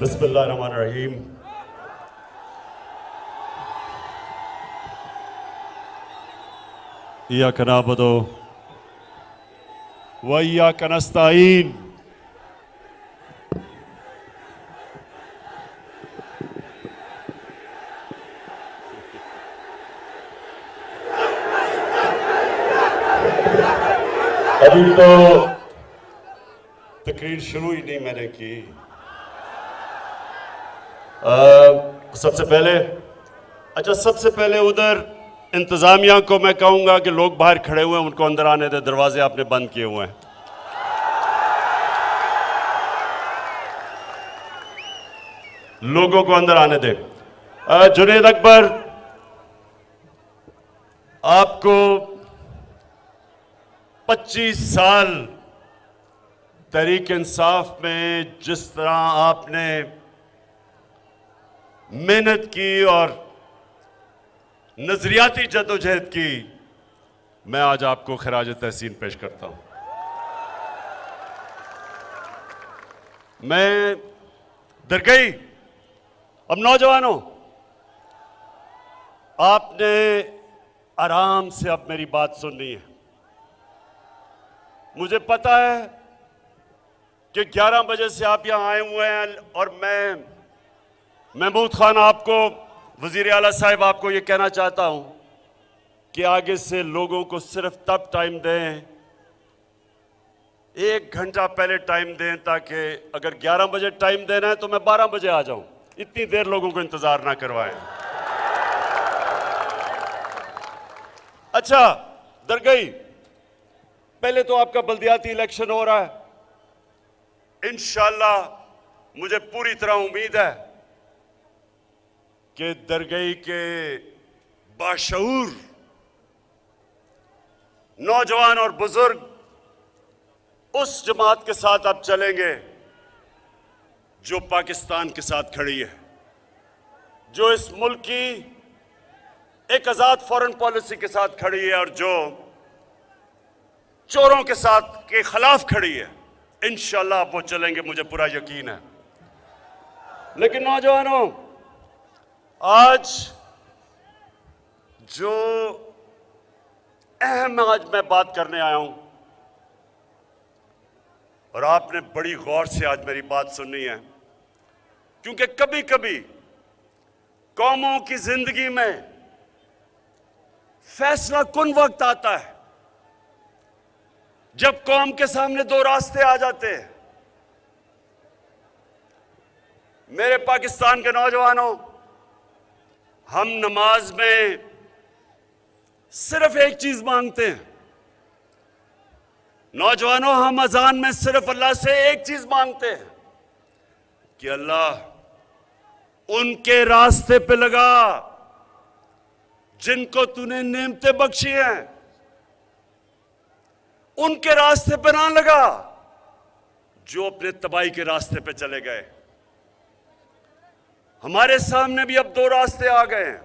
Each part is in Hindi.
बिस्मिल्लाहिर्रहमानिर्रहीम। इय्याका नअबुदु व इय्याका नस्तईन। अभी तो तकरीर शुरू ही नहीं मैंने की। सबसे पहले उधर इंतजामिया को मैं कहूंगा कि लोग बाहर खड़े हुए हैं, उनको अंदर आने दे, दरवाजे आपने बंद किए हुए हैं। लोगों को अंदर आने दे। जुनैद अकबर, आपको 25 साल तहरीक इंसाफ में जिस तरह आपने मेहनत की और नजरियाती जद्दोजहद की, मैं आज आपको खराज तहसीन पेश करता हूं। मैं दरगई, अब नौजवानों, आपने आराम से अब मेरी बात सुननी है। मुझे पता है कि 11 बजे से आप यहां आए हुए हैं और मैं महमूद खान आपको, वजीर आला साहब, आपको यह कहना चाहता हूं कि आगे से लोगों को सिर्फ तब टाइम दें, 1 घंटा पहले टाइम दें, ताकि अगर 11 बजे टाइम देना है तो मैं 12 बजे आ जाऊं। इतनी देर लोगों को इंतजार ना करवाएं। अच्छा दरगई, पहले तो आपका बल्दियाती इलेक्शन हो रहा है। इंशाअल्लाह मुझे पूरी तरह उम्मीद है कि दरगई के बाशऊर नौजवान और बुजुर्ग उस जमात के साथ अब चलेंगे जो पाकिस्तान के साथ खड़ी है, जो इस मुल्क की एक आजाद फॉरेन पॉलिसी के साथ खड़ी है और जो चोरों के साथ के खिलाफ खड़ी है। इंशाअल्लाह वो चलेंगे, मुझे पूरा यकीन है। लेकिन नौजवानों, आज जो अहम आज मैं बात करने आया हूं, और आपने बड़ी गौर से आज मेरी बात सुननी है, क्योंकि कभी कभी कौमों की जिंदगी में फैसला कुन वक्त आता है जब कौम के सामने 2 रास्ते आ जाते हैं। मेरे पाकिस्तान के नौजवानों, हम नमाज में सिर्फ एक चीज मांगते हैं। नौजवानों, हम अजान में सिर्फ अल्लाह से एक चीज मांगते हैं कि अल्लाह उनके रास्ते पे लगा जिनको तूने नेमतें बख्शी हैं, उनके रास्ते पे ना लगा जो अपने तबाही के रास्ते पे चले गए। हमारे सामने भी अब 2 रास्ते आ गए हैं।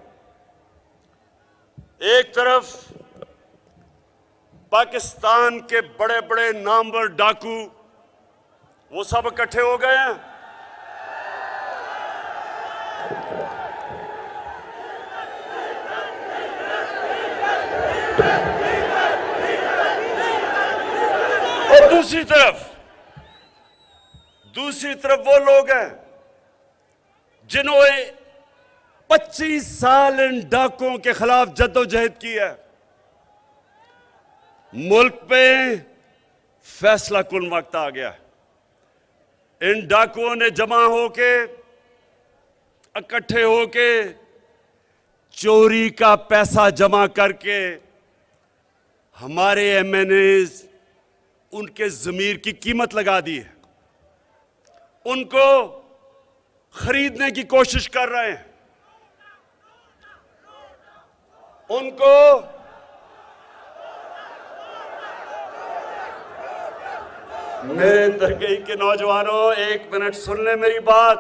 एक तरफ पाकिस्तान के बड़े बड़े नामवर डाकू, वो सब इकट्ठे हो गए हैं। और दूसरी तरफ वो लोग हैं जिन्होंने 25 साल इन डाकुओं के खिलाफ जद्दोजहद की है। मुल्क पे फैसला कुन वक्त आ गया। इन डाकुओं ने जमा होके, इकट्ठे होके, चोरी का पैसा जमा करके हमारे एमएनएज, उनके जमीर की कीमत लगा दी है। उनको खरीदने की कोशिश कर रहे हैं। उनको मेरे दरगई के नौजवानों, 1 मिनट सुन ले मेरी बात।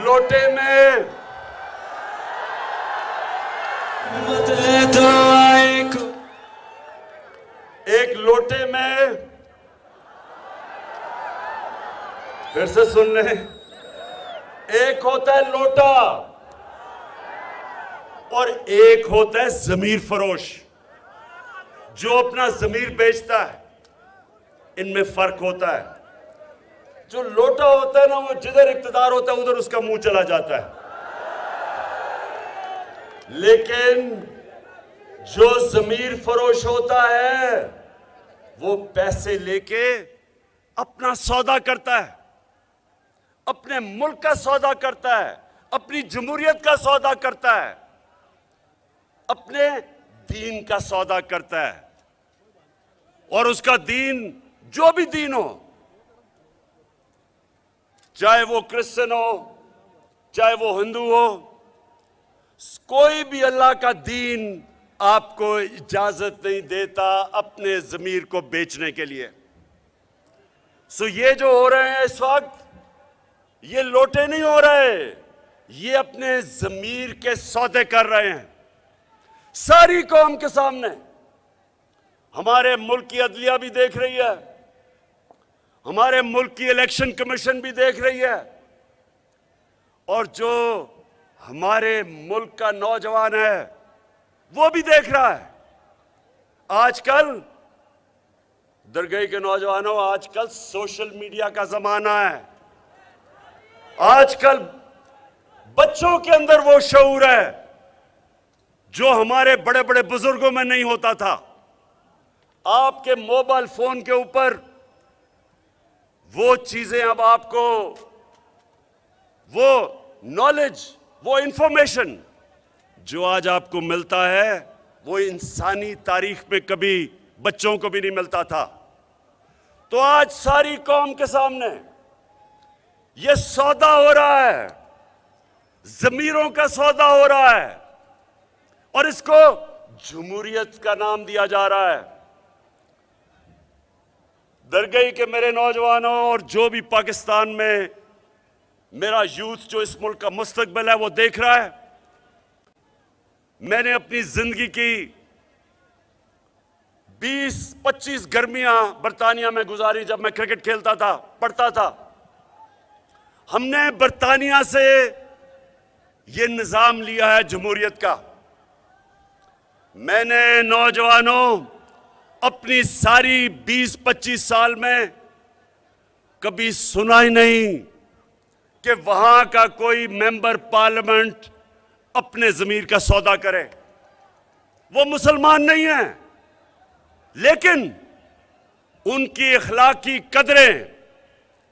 लोटे में एक लोटे में, फिर से सुन ले, एक होता है लोटा और एक होता है जमीर फरोश जो अपना जमीर बेचता है। इनमें फर्क होता है। जो लोटा होता है ना, वो जिधर इक्तदार होता है उधर उसका मुंह चला जाता है, लेकिन जो जमीर फरोश होता है वो पैसे लेके अपना सौदा करता है, अपने मुल्क का सौदा करता है, अपनी जमहूरियत का सौदा करता है, अपने दीन का सौदा करता है। और उसका दीन जो भी दीन हो, चाहे वो क्रिश्चियन हो, चाहे वो हिंदू हो, कोई भी अल्लाह का दीन आपको इजाजत नहीं देता अपने जमीर को बेचने के लिए। सो ये जो हो रहे हैं इस वक्त, ये लोटे नहीं हो रहे, ये अपने जमीर के सौदे कर रहे हैं सारी कौम के सामने। हमारे मुल्क की अदलिया भी देख रही है, हमारे मुल्क की इलेक्शन कमीशन भी देख रही है, और जो हमारे मुल्क का नौजवान है वो भी देख रहा है। आजकल दरगाह के नौजवानों, आजकल सोशल मीडिया का जमाना है। आजकल बच्चों के अंदर वो शऊर है जो हमारे बड़े बड़े बुजुर्गों में नहीं होता था। आपके मोबाइल फोन के ऊपर वो चीजें अब आपको, वो नॉलेज, वो इंफॉर्मेशन जो आज आपको मिलता है, वो इंसानी तारीख में कभी बच्चों को भी नहीं मिलता था। तो आज सारी कौम के सामने ये सौदा हो रहा है, जमीरों का सौदा हो रहा है, और इसको जमहूरियत का नाम दिया जा रहा है। दरगाह के मेरे नौजवानों और जो भी पाकिस्तान में मेरा यूथ जो इस मुल्क का मुस्तकबिल है वो देख रहा है, मैंने अपनी जिंदगी की 20-25 गर्मियां बरतानिया में गुजारी। जब मैं क्रिकेट खेलता था, पढ़ता था, हमने बरतानिया से ये निजाम लिया है जमहूरियत का। मैंने नौजवानों अपनी सारी 20-25 साल में कभी सुना ही नहीं कि वहां का कोई मेंबर पार्लियामेंट अपने जमीर का सौदा करे। वो मुसलमान नहीं है, लेकिन उनकी अखलाकी कदरें,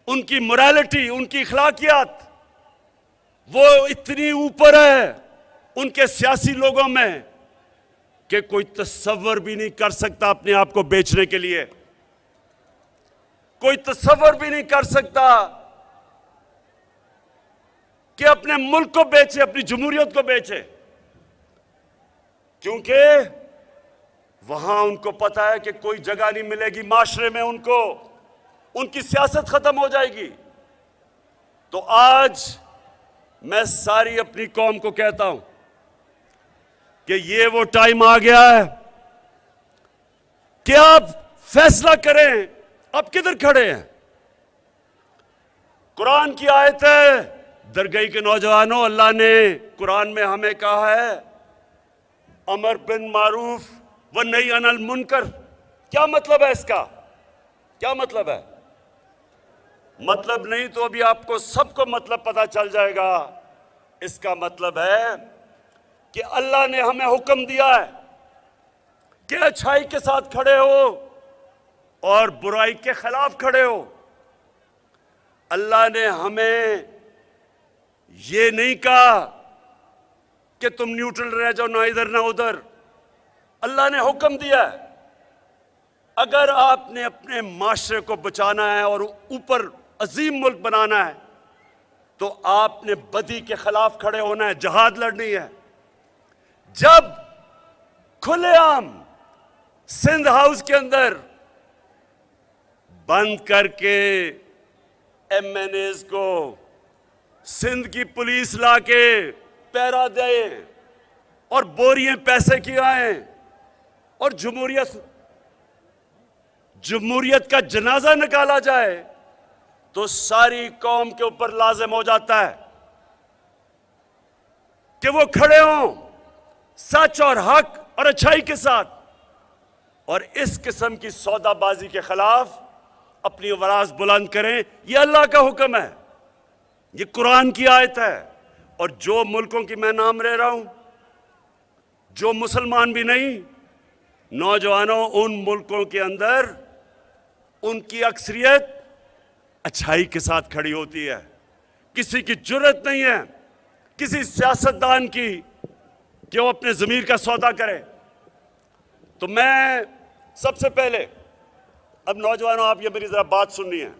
उनकी मोरालिटी, उनकी अखलाकियात वो इतनी ऊपर है उनके सियासी लोगों में कि कोई तसव्वुर भी नहीं कर सकता अपने आप को बेचने के लिए। कोई तसव्वुर भी नहीं कर सकता कि अपने मुल्क को बेचे, अपनी जमहूरियत को बेचे, क्योंकि वहां उनको पता है कि कोई जगह नहीं मिलेगी माशरे में, उनको उनकी सियासत खत्म हो जाएगी। तो आज मैं सारी अपनी कौम को कहता हूं कि ये वो टाइम आ गया है कि आप फैसला करें, आप किधर खड़े हैं। कुरान की आयत है, दरगाह के नौजवानों, अल्लाह ने कुरान में हमें कहा है अमर बिन मारूफ व नही अनिल मुनकर। क्या मतलब है इसका? क्या मतलब है? मतलब नहीं तो अभी आपको सबको मतलब पता चल जाएगा। इसका मतलब है कि अल्लाह ने हमें हुक्म दिया है कि अच्छाई के साथ खड़े हो और बुराई के खिलाफ खड़े हो। अल्लाह ने हमें ये नहीं कहा कि तुम न्यूट्रल रह जाओ, ना इधर ना उधर। अल्लाह ने हुक्म दिया है अगर आपने अपने माशरे को बचाना है और ऊपर अजीम मुल्क बनाना है तो आपने बदी के खिलाफ खड़े होना है, जहाद लड़नी है। जब खुलेआम सिंध हाउस के अंदर बंद करके एमएनएस को सिंध की पुलिस लाके पहरा दे और बोरियां पैसे की आए और जमहूरियत का जनाजा निकाला जाए तो सारी कौम के ऊपर लाजिम हो जाता है कि वो खड़े हों सच और हक और अच्छाई के साथ, और इस किस्म की सौदाबाजी के खिलाफ अपनी आवाज बुलंद करें। यह अल्लाह का हुक्म है, ये कुरान की आयत है। और जो मुल्कों की मैं नाम ले रहा हूं, जो मुसलमान भी नहीं, नौजवानों, उन मुल्कों के अंदर उनकी अक्सरियत अच्छाई के साथ खड़ी होती है। किसी की जुर्रत नहीं है किसी सियासतदान की कि वो अपने ज़मीर का सौदा करे। तो मैं सबसे पहले, अब नौजवानों आप ये मेरी ज़रा बात सुननी है,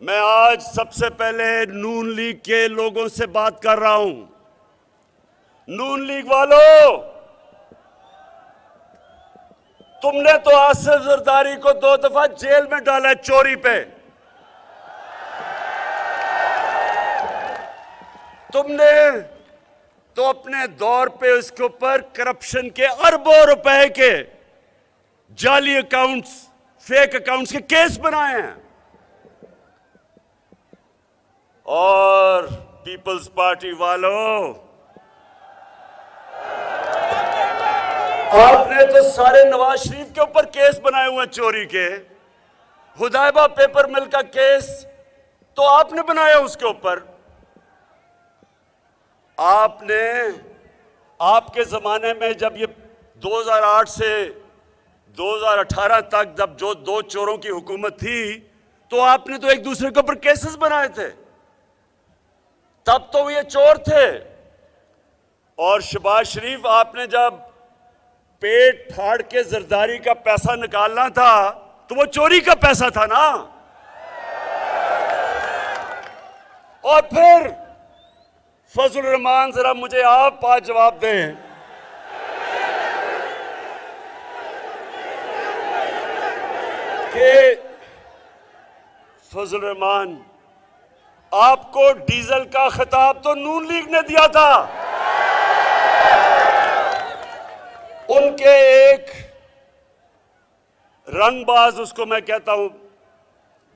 मैं आज सबसे पहले नून लीग के लोगों से बात कर रहा हूं। नून लीग वालों, तुमने तो आसिफ जरदारी को 2 दफा जेल में डाला है चोरी पे। तुमने तो अपने दौर पे उसके ऊपर करप्शन के अरबों रुपए के जाली अकाउंट्स, फेक अकाउंट्स के केस बनाए हैं। और पीपल्स पार्टी वालों, आपने तो सारे नवाज शरीफ के ऊपर केस बनाए हुए हैं चोरी के। हुदैबा पेपर मिल का केस तो आपने बनाया उसके ऊपर। आपने, आपके जमाने में जब ये 2008 से 2018 तक जब जो 2 चोरों की हुकूमत थी, तो आपने तो एक दूसरे के ऊपर केसेस बनाए थे। तब तो ये चोर थे। और शहबाज शरीफ, आपने जब पेट फाड़ के जरदारी का पैसा निकालना था तो वो चोरी का पैसा था ना। और फिर फजल रहमान, जरा मुझे आप आज जवाब दें कि फजल रहमान, आपको डीजल का खिताब तो नून लीग ने दिया था। उनके एक रंगबाज, उसको मैं कहता हूं,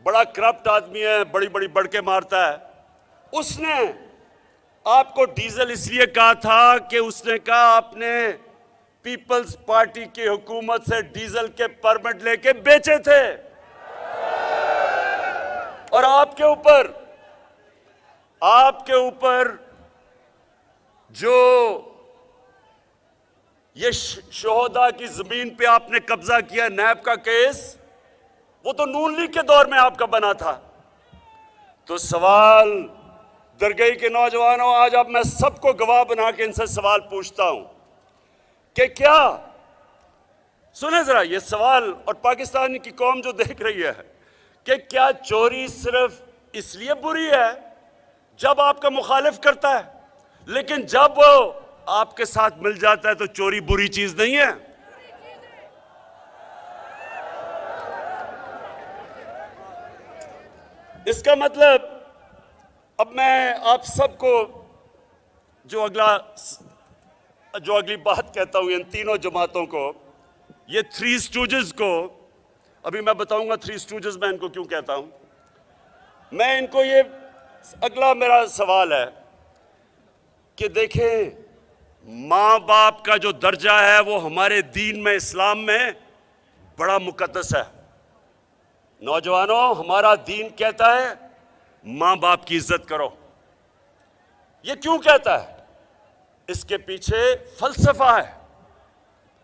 बड़ा करप्ट आदमी है, बड़ी बड़ी बड़के मारता है, उसने आपको डीजल इसलिए कहा था कि उसने कहा आपने पीपल्स पार्टी की हुकूमत से डीजल के परमिट लेके बेचे थे। और आपके ऊपर जो ये शोहदा की जमीन पे आपने कब्जा किया, नैब का केस, वो तो नून लीग के दौर में आपका बना था। तो सवाल दरगई के नौजवानों, आज अब मैं सबको गवाह बना के इनसे सवाल पूछता हूं कि क्या, सुने जरा ये सवाल, और पाकिस्तान की कौम जो देख रही है, कि क्या चोरी सिर्फ इसलिए बुरी है जब आपका मुखालिफ करता है, लेकिन जब वो आपके साथ मिल जाता है तो चोरी बुरी चीज नहीं है? इसका मतलब, अब मैं आप सबको जो अगली बात कहता हूं, इन तीनों जमातों को, ये 3 स्टूजेस को, अभी मैं बताऊंगा 3 स्टूजेस मैं इनको क्यों कहता हूं। मैं इनको ये, अगला मेरा सवाल है कि देखें, माँ बाप का जो दर्जा है वो हमारे दीन में, इस्लाम में बड़ा मुकद्दस है। नौजवानों, हमारा दीन कहता है माँ बाप की इज्जत करो। ये क्यों कहता है? इसके पीछे फलसफा है।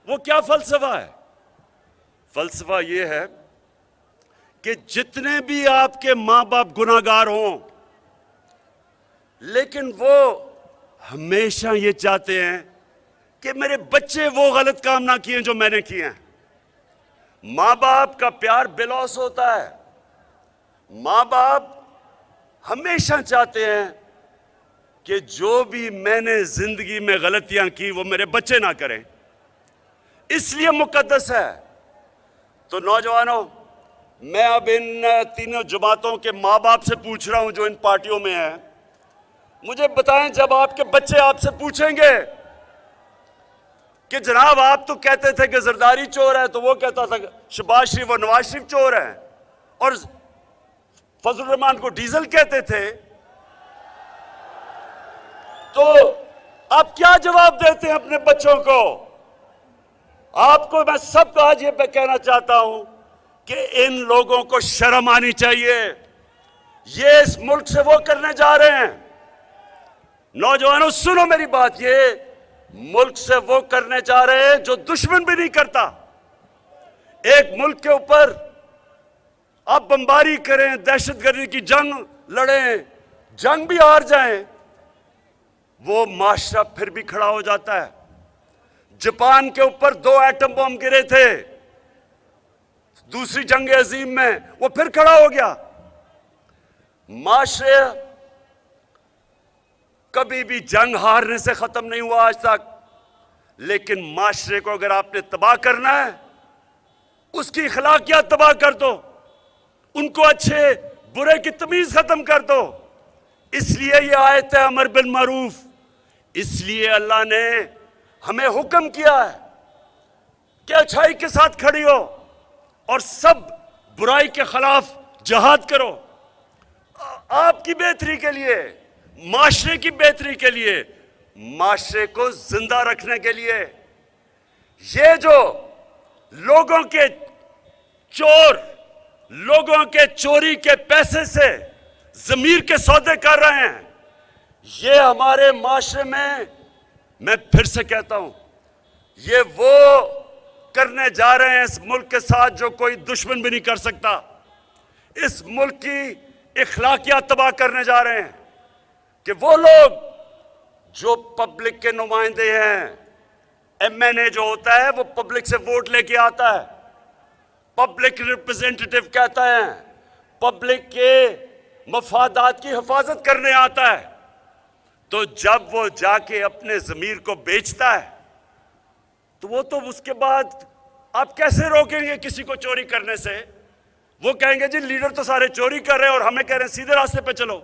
वो क्या फलसफा है? फलसफा ये है कि जितने भी आपके माँ बाप गुनाहगार हों, लेकिन वो हमेशा ये चाहते हैं कि मेरे बच्चे वो गलत काम ना किए जो मैंने किए हैं। माँ बाप का प्यार बेलौस होता है। माँ बाप हमेशा चाहते हैं कि जो भी मैंने जिंदगी में गलतियां की वो मेरे बच्चे ना करें, इसलिए मुकद्दस है। तो नौजवानों, मैं अब इन तीनों जमातों के माँ बाप से पूछ रहा हूं जो इन पार्टियों में हैं, मुझे बताएं, जब आपके बच्चे आपसे पूछेंगे कि जनाब आप तो कहते थे कि जरदारी चोर है, तो वो कहता था शहबाज शरीफ और नवाज शरीफ चोर हैं, और फजल रहमान को डीजल कहते थे, तो आप क्या जवाब देते हैं अपने बच्चों को? आपको मैं सबको आज ये कहना चाहता हूं कि इन लोगों को शर्म आनी चाहिए। ये इस मुल्क से वो करने जा रहे हैं। नौजवानों सुनो मेरी बात, ये मुल्क से वो करने जा रहे हैं जो दुश्मन भी नहीं करता। एक मुल्क के ऊपर आप बमबारी करें, दहशतगर्दी की जंग लड़ें, जंग भी हार जाएं, वो माशरा फिर भी खड़ा हो जाता है। जापान के ऊपर 2 एटम बम गिरे थे दूसरी जंग अजीम में, वो फिर खड़ा हो गया। माशरे कभी भी जंग हारने से खत्म नहीं हुआ आज तक, लेकिन माशरे को अगर आपने तबाह करना है, उसकी अखलाकियात तबाह कर दो, उनको अच्छे बुरे की तमीज खत्म कर दो। इसलिए ये आयत है अमर बिल मारूफ, इसलिए अल्लाह ने हमें हुक्म किया है कि अच्छाई के साथ खड़ी हो और सब बुराई के खिलाफ जिहाद करो। आपकी बेहतरी के लिए, माशरे की बेहतरी के लिए, माशरे को जिंदा रखने के लिए। ये जो लोगों के चोर, लोगों के चोरी के पैसे से जमीर के सौदे कर रहे हैं, ये हमारे माशरे में, मैं फिर से कहता हूं, ये वो करने जा रहे हैं इस मुल्क के साथ जो कोई दुश्मन भी नहीं कर सकता। इस मुल्क की इखलाकियात तबाह करने जा रहे हैं कि वो लोग जो पब्लिक के नुमाइंदे हैं, एमएनए जो होता है वो पब्लिक से वोट लेके आता है, पब्लिक रिप्रेजेंटेटिव कहता है, पब्लिक के मफादात की हिफाजत करने आता है। तो जब वो जाके अपने जमीर को बेचता है, तो वो तो उसके बाद आप कैसे रोकेंगे किसी को चोरी करने से? वो कहेंगे जी लीडर तो सारे चोरी कर रहे हैं और हमें कह रहे हैं सीधे रास्ते पे चलो।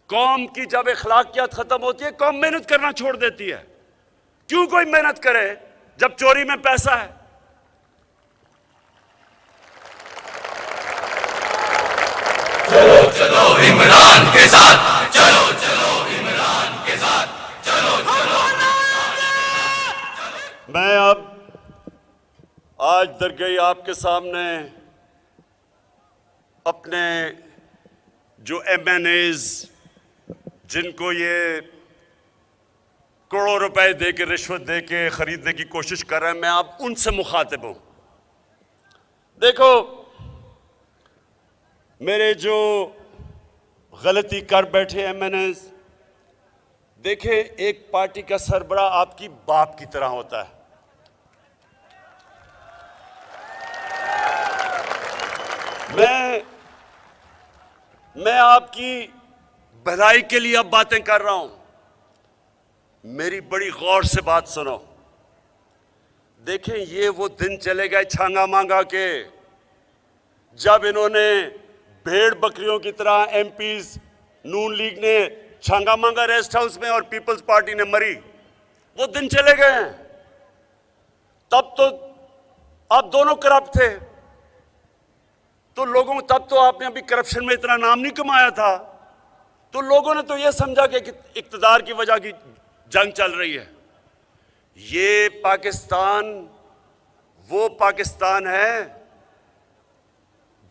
कौम की जब अखलाकियात खत्म होती है, कौम मेहनत करना छोड़ देती है। क्यों कोई मेहनत करे जब चोरी में पैसा है? चलो चलो इमरान के साथ, चलो चलो इमरान के साथ, चलो चलो। मैं अब आज दरगई आपके सामने अपने जो एमएनएज जिनको ये करोड़ों रुपए दे के, रिश्वत दे के खरीदने की कोशिश कर रहे हैं, मैं अब उनसे मुखातिब हूं। देखो, मेरे जो गलती कर बैठे एमएनएज, देखें, एक पार्टी का सरबरा आपकी बाप की तरह होता है। मैं आपकी भलाई के लिए अब बातें कर रहा हूं। मेरी बड़ी गौर से बात सुनो। देखें, ये वो दिन चले गए छांगा मांगा के, जब इन्होंने भेड़ बकरियों की तरह एमपीज नून लीग ने छांगा मांगा रेस्ट हाउस में और पीपल्स पार्टी ने मरी। वो दिन चले गए हैं। तब तो आप दोनों करप्ट थे, तो लोगों, तब तो आपने अभी करप्शन में इतना नाम नहीं कमाया था, तो लोगों ने तो यह समझा कि इक्तदार की वजह की जंग चल रही है। ये पाकिस्तान वो पाकिस्तान है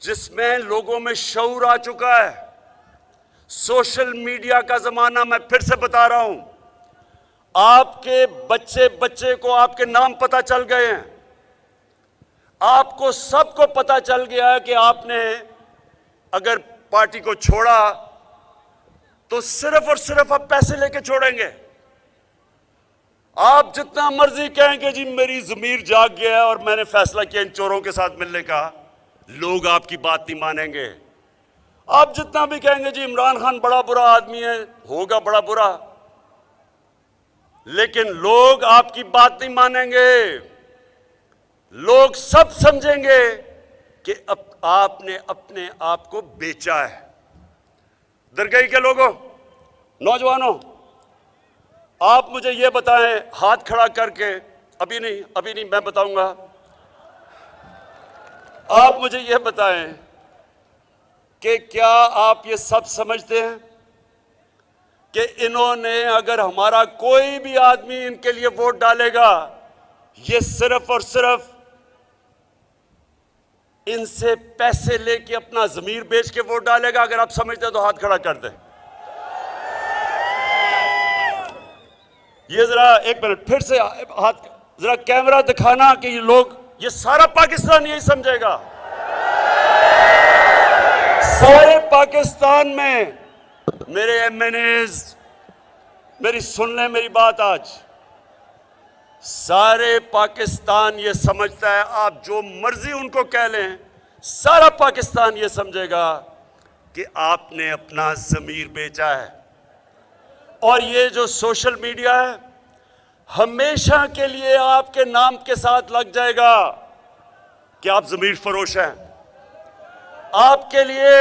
जिसमें लोगों में शऊर आ चुका है। सोशल मीडिया का जमाना, मैं फिर से बता रहा हूं, आपके बच्चे बच्चे को आपके नाम पता चल गए हैं। आपको सबको पता चल गया है कि आपने अगर पार्टी को छोड़ा तो सिर्फ और सिर्फ आप पैसे लेके छोड़ेंगे। आप जितना मर्जी कहेंगे जी मेरी ज़मीर जाग गया है और मैंने फैसला किया इन चोरों के साथ मिलने का, लोग आपकी बात नहीं मानेंगे। आप जितना भी कहेंगे जी इमरान खान बड़ा बुरा आदमी है, होगा बड़ा बुरा, लेकिन लोग आपकी बात नहीं मानेंगे। लोग सब समझेंगे कि अब आपने अपने आप को बेचा है। दरगई के लोगों, नौजवानों, आप मुझे यह बताएं, हाथ खड़ा करके, अभी नहीं मैं बताऊंगा। आप मुझे यह बताएं कि क्या आप ये सब समझते हैं कि इन्होंने, अगर हमारा कोई भी आदमी इनके लिए वोट डालेगा, ये सिर्फ और सिर्फ इनसे पैसे लेके अपना जमीर बेच के वोट डालेगा। अगर आप समझते हैं तो हाथ खड़ा कर दें। ये जरा एक मिनट फिर से हाथ, जरा कैमरा दिखाना कि ये लोग, ये सारा पाकिस्तान यही समझेगा। सारे पाकिस्तान में मेरे एमएनएज, मेरी सुन लें मेरी बात आज, सारे पाकिस्तान ये समझता है, आप जो मर्जी उनको कह लें, सारा पाकिस्तान ये समझेगा कि आपने अपना ज़मीर बेचा है। और ये जो सोशल मीडिया है, हमेशा के लिए आपके नाम के साथ लग जाएगा कि आप ज़मीर फरोश हैं। आपके लिए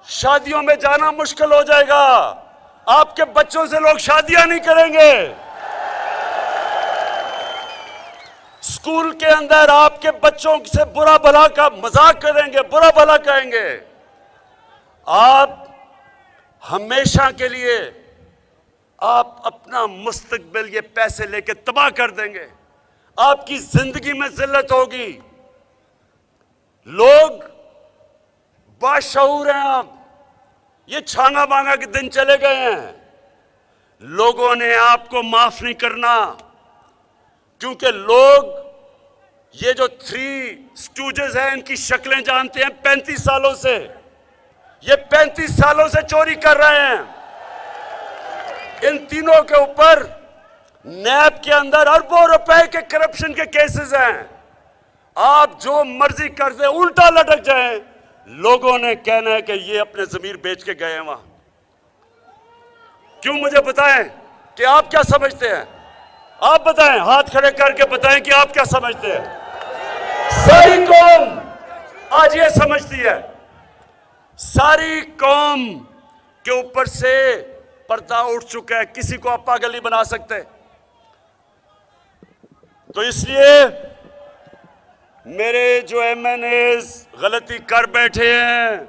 शादियों में जाना मुश्किल हो जाएगा, आपके बच्चों से लोग शादियां नहीं करेंगे, स्कूल के अंदर आपके बच्चों से बुरा भला का मजाक करेंगे, बुरा भला कहेंगे। आप हमेशा के लिए आप अपना मुस्तकबिल ये पैसे लेके तबाह कर देंगे। आपकी जिंदगी में जिल्लत होगी। लोग बाशऊर हैं। आप ये छांगा मांगा के दिन चले गए हैं। लोगों ने आपको माफ नहीं करना, क्योंकि लोग ये जो थ्री स्टूजेस हैं इनकी शक्लें जानते हैं 35 सालों से। ये 35 सालों से चोरी कर रहे हैं। इन तीनों के ऊपर नैब के अंदर अरबों रुपए के करप्शन के केसेस हैं। आप जो मर्जी कर दे, उल्टा लटक जाए, लोगों ने कहना है कि ये अपने जमीर बेच के गए हैं वहां। क्यों? मुझे बताएं कि आप क्या समझते हैं। आप बताएं, हाथ खड़े करके बताएं कि आप क्या समझते हैं। सारी कौम आज ये समझती है, सारी कौम के ऊपर से पर्दा उठ चुका है। किसी को आप पागल नहीं बना सकते। तो इसलिए मेरे जो एमएनएज गलती कर बैठे हैं,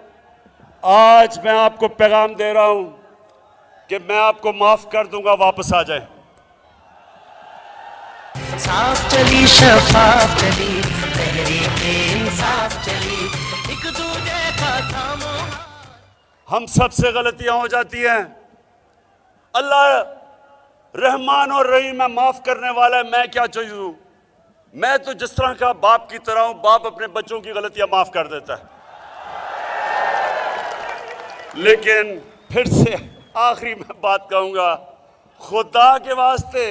आज मैं आपको पैगाम दे रहा हूं कि मैं आपको माफ कर दूंगा, वापस आ जाए। साफ चली शफाफ चली, तहरीके इंसाफ चली, एक दूजे का थामो। हम सबसे गलतियां हो जाती हैं। अल्लाह रहमान और रहीम है, माफ करने वाला है। मैं क्या चीज हूं? मैं तो जिस तरह का बाप की तरह हूं। बाप अपने बच्चों की गलतियां माफ कर देता है। लेकिन फिर से आखिरी में बात कहूंगा, खुदा के वास्ते,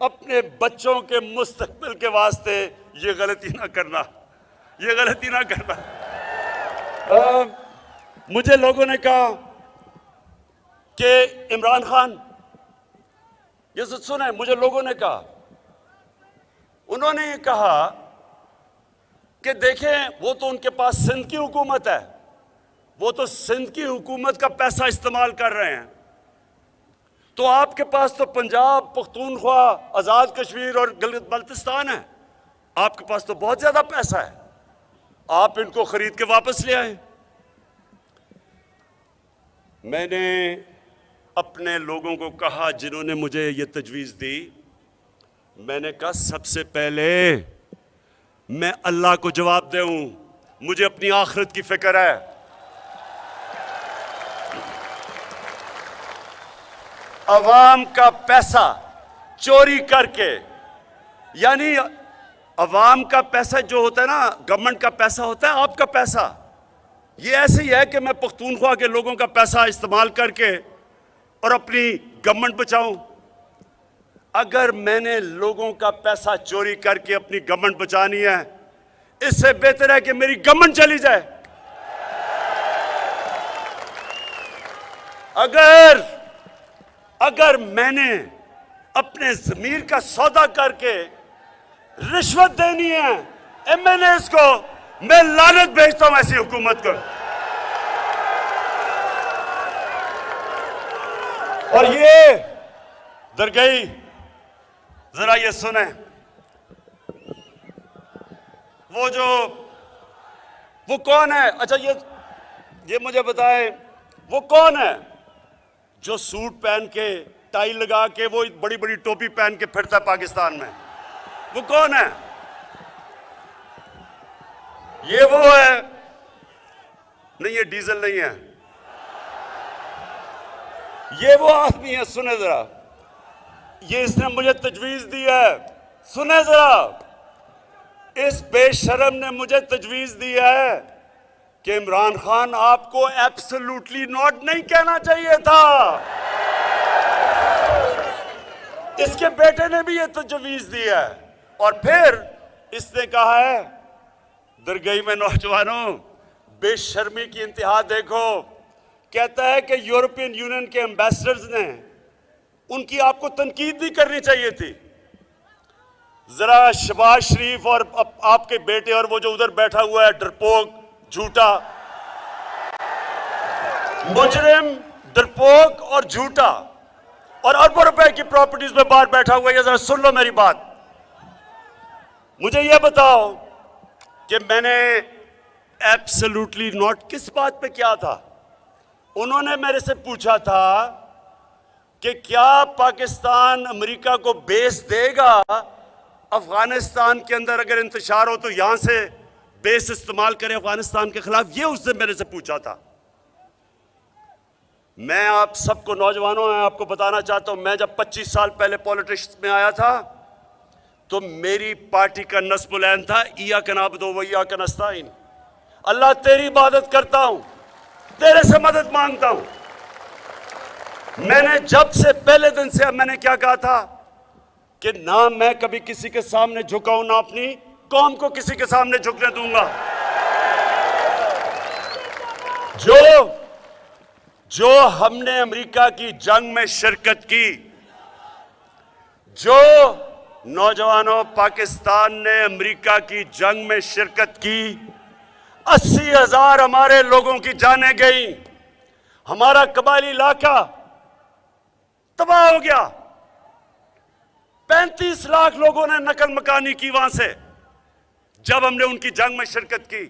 अपने बच्चों के मुस्तकबिल के वास्ते ये गलती ना करना, ये गलती ना करना। मुझे लोगों ने कहा कि इमरान खान, ये सुने, मुझे लोगों ने कहा, उन्होंने ये कहा कि देखें, वो तो उनके पास सिंध की हुकूमत है, वो तो सिंध की हुकूमत का पैसा इस्तेमाल कर रहे हैं, तो आपके पास तो पंजाब, पख्तूनख्वा, आज़ाद कश्मीर और गिलगित बल्तिस्तान है। आपके पास तो बहुत ज़्यादा पैसा है, आप इनको खरीद के वापस ले आए। मैंने अपने लोगों को कहा जिन्होंने मुझे ये तजवीज़ दी, मैंने कहा सबसे पहले मैं अल्लाह को जवाब दूं, मुझे अपनी आखिरत की फिक्र है। अवाम का पैसा चोरी करके, यानी अवाम का पैसा जो होता है ना, गवर्नमेंट का पैसा होता है, आपका पैसा, ये ऐसे ही है कि मैं पख्तूनख्वा के लोगों का पैसा इस्तेमाल करके और अपनी गवर्नमेंट बचाऊं। अगर मैंने लोगों का पैसा चोरी करके अपनी गवर्नमेंट बचानी है, इससे बेहतर है कि मेरी गवर्नमेंट चली जाए। अगर मैंने अपने ज़मीर का सौदा करके रिश्वत देनी है एमएनएस को, मैं लानत भेजता हूं ऐसी हुकूमत को। और ये दरगई, जरा ये सुने, वो कौन है? अच्छा, ये मुझे बताएं, वो कौन है जो सूट पहन के टाई लगा के वो बड़ी बड़ी टोपी पहन के फिरता है पाकिस्तान में, वो कौन है? ये वो है? नहीं, ये डीजल नहीं है, ये वो आदमी है। सुने जरा, ये इसने मुझे तजवीज दी है। सुने जरा, इस बेशरम ने मुझे तजवीज दी है कि इमरान खान आपको एब्सोल्युटली नॉट नहीं कहना चाहिए था। इसके बेटे ने भी ये तजवीज दी है। और फिर इसने कहा है, दरगई में नौजवानों, बेशर्मी की इंतहा देखो। कहता है कि यूरोपियन यूनियन के एम्बेसडर्स ने उनकी आपको तनकीद नहीं करनी चाहिए थी। जरा शहबाज शरीफ और आपके बेटे और वो जो उधर बैठा हुआ है डरपोक, झूठा मुजरिम, डरपोक और झूठा, और अरबों रुपए की प्रॉपर्टीज में बाहर बैठा हुआ है, जरा सुन लो मेरी बात। मुझे यह बताओ कि मैंने एब्सोल्युटली नॉट किस बात पे किया था? उन्होंने मेरे से पूछा था कि क्या पाकिस्तान अमेरिका को बेस देगा अफगानिस्तान के अंदर अगर इंतशार हो तो यहां से बेस इस्तेमाल करे अफगानिस्तान के खिलाफ? ये उसने मेरे से पूछा था। मैं आप सबको नौजवानों मैं आपको बताना चाहता हूं, मैं जब 25 साल पहले पॉलिटिक्स में आया था तो मेरी पार्टी का नस्बुल ऐन था, इय्याक नअबुदु व इय्याक नस्तईन। अल्लाह तेरी इबादत करता हूं, तेरे से मदद मांगता हूं। मैंने जब से पहले दिन से मैंने क्या कहा था कि ना मैं कभी किसी के सामने झुकाऊं, ना अपनी कौम को किसी के सामने झुकने दूंगा। जो हमने अमेरिका की जंग में शिरकत की, जो नौजवानों पाकिस्तान ने अमेरिका की जंग में शिरकत की, 80,000 हमारे लोगों की जानें गई, हमारा कबायली इलाका तबाह हो गया, 35 लाख लोगों ने नकल मकानी की वहां से जब हमने उनकी जंग में शिरकत की।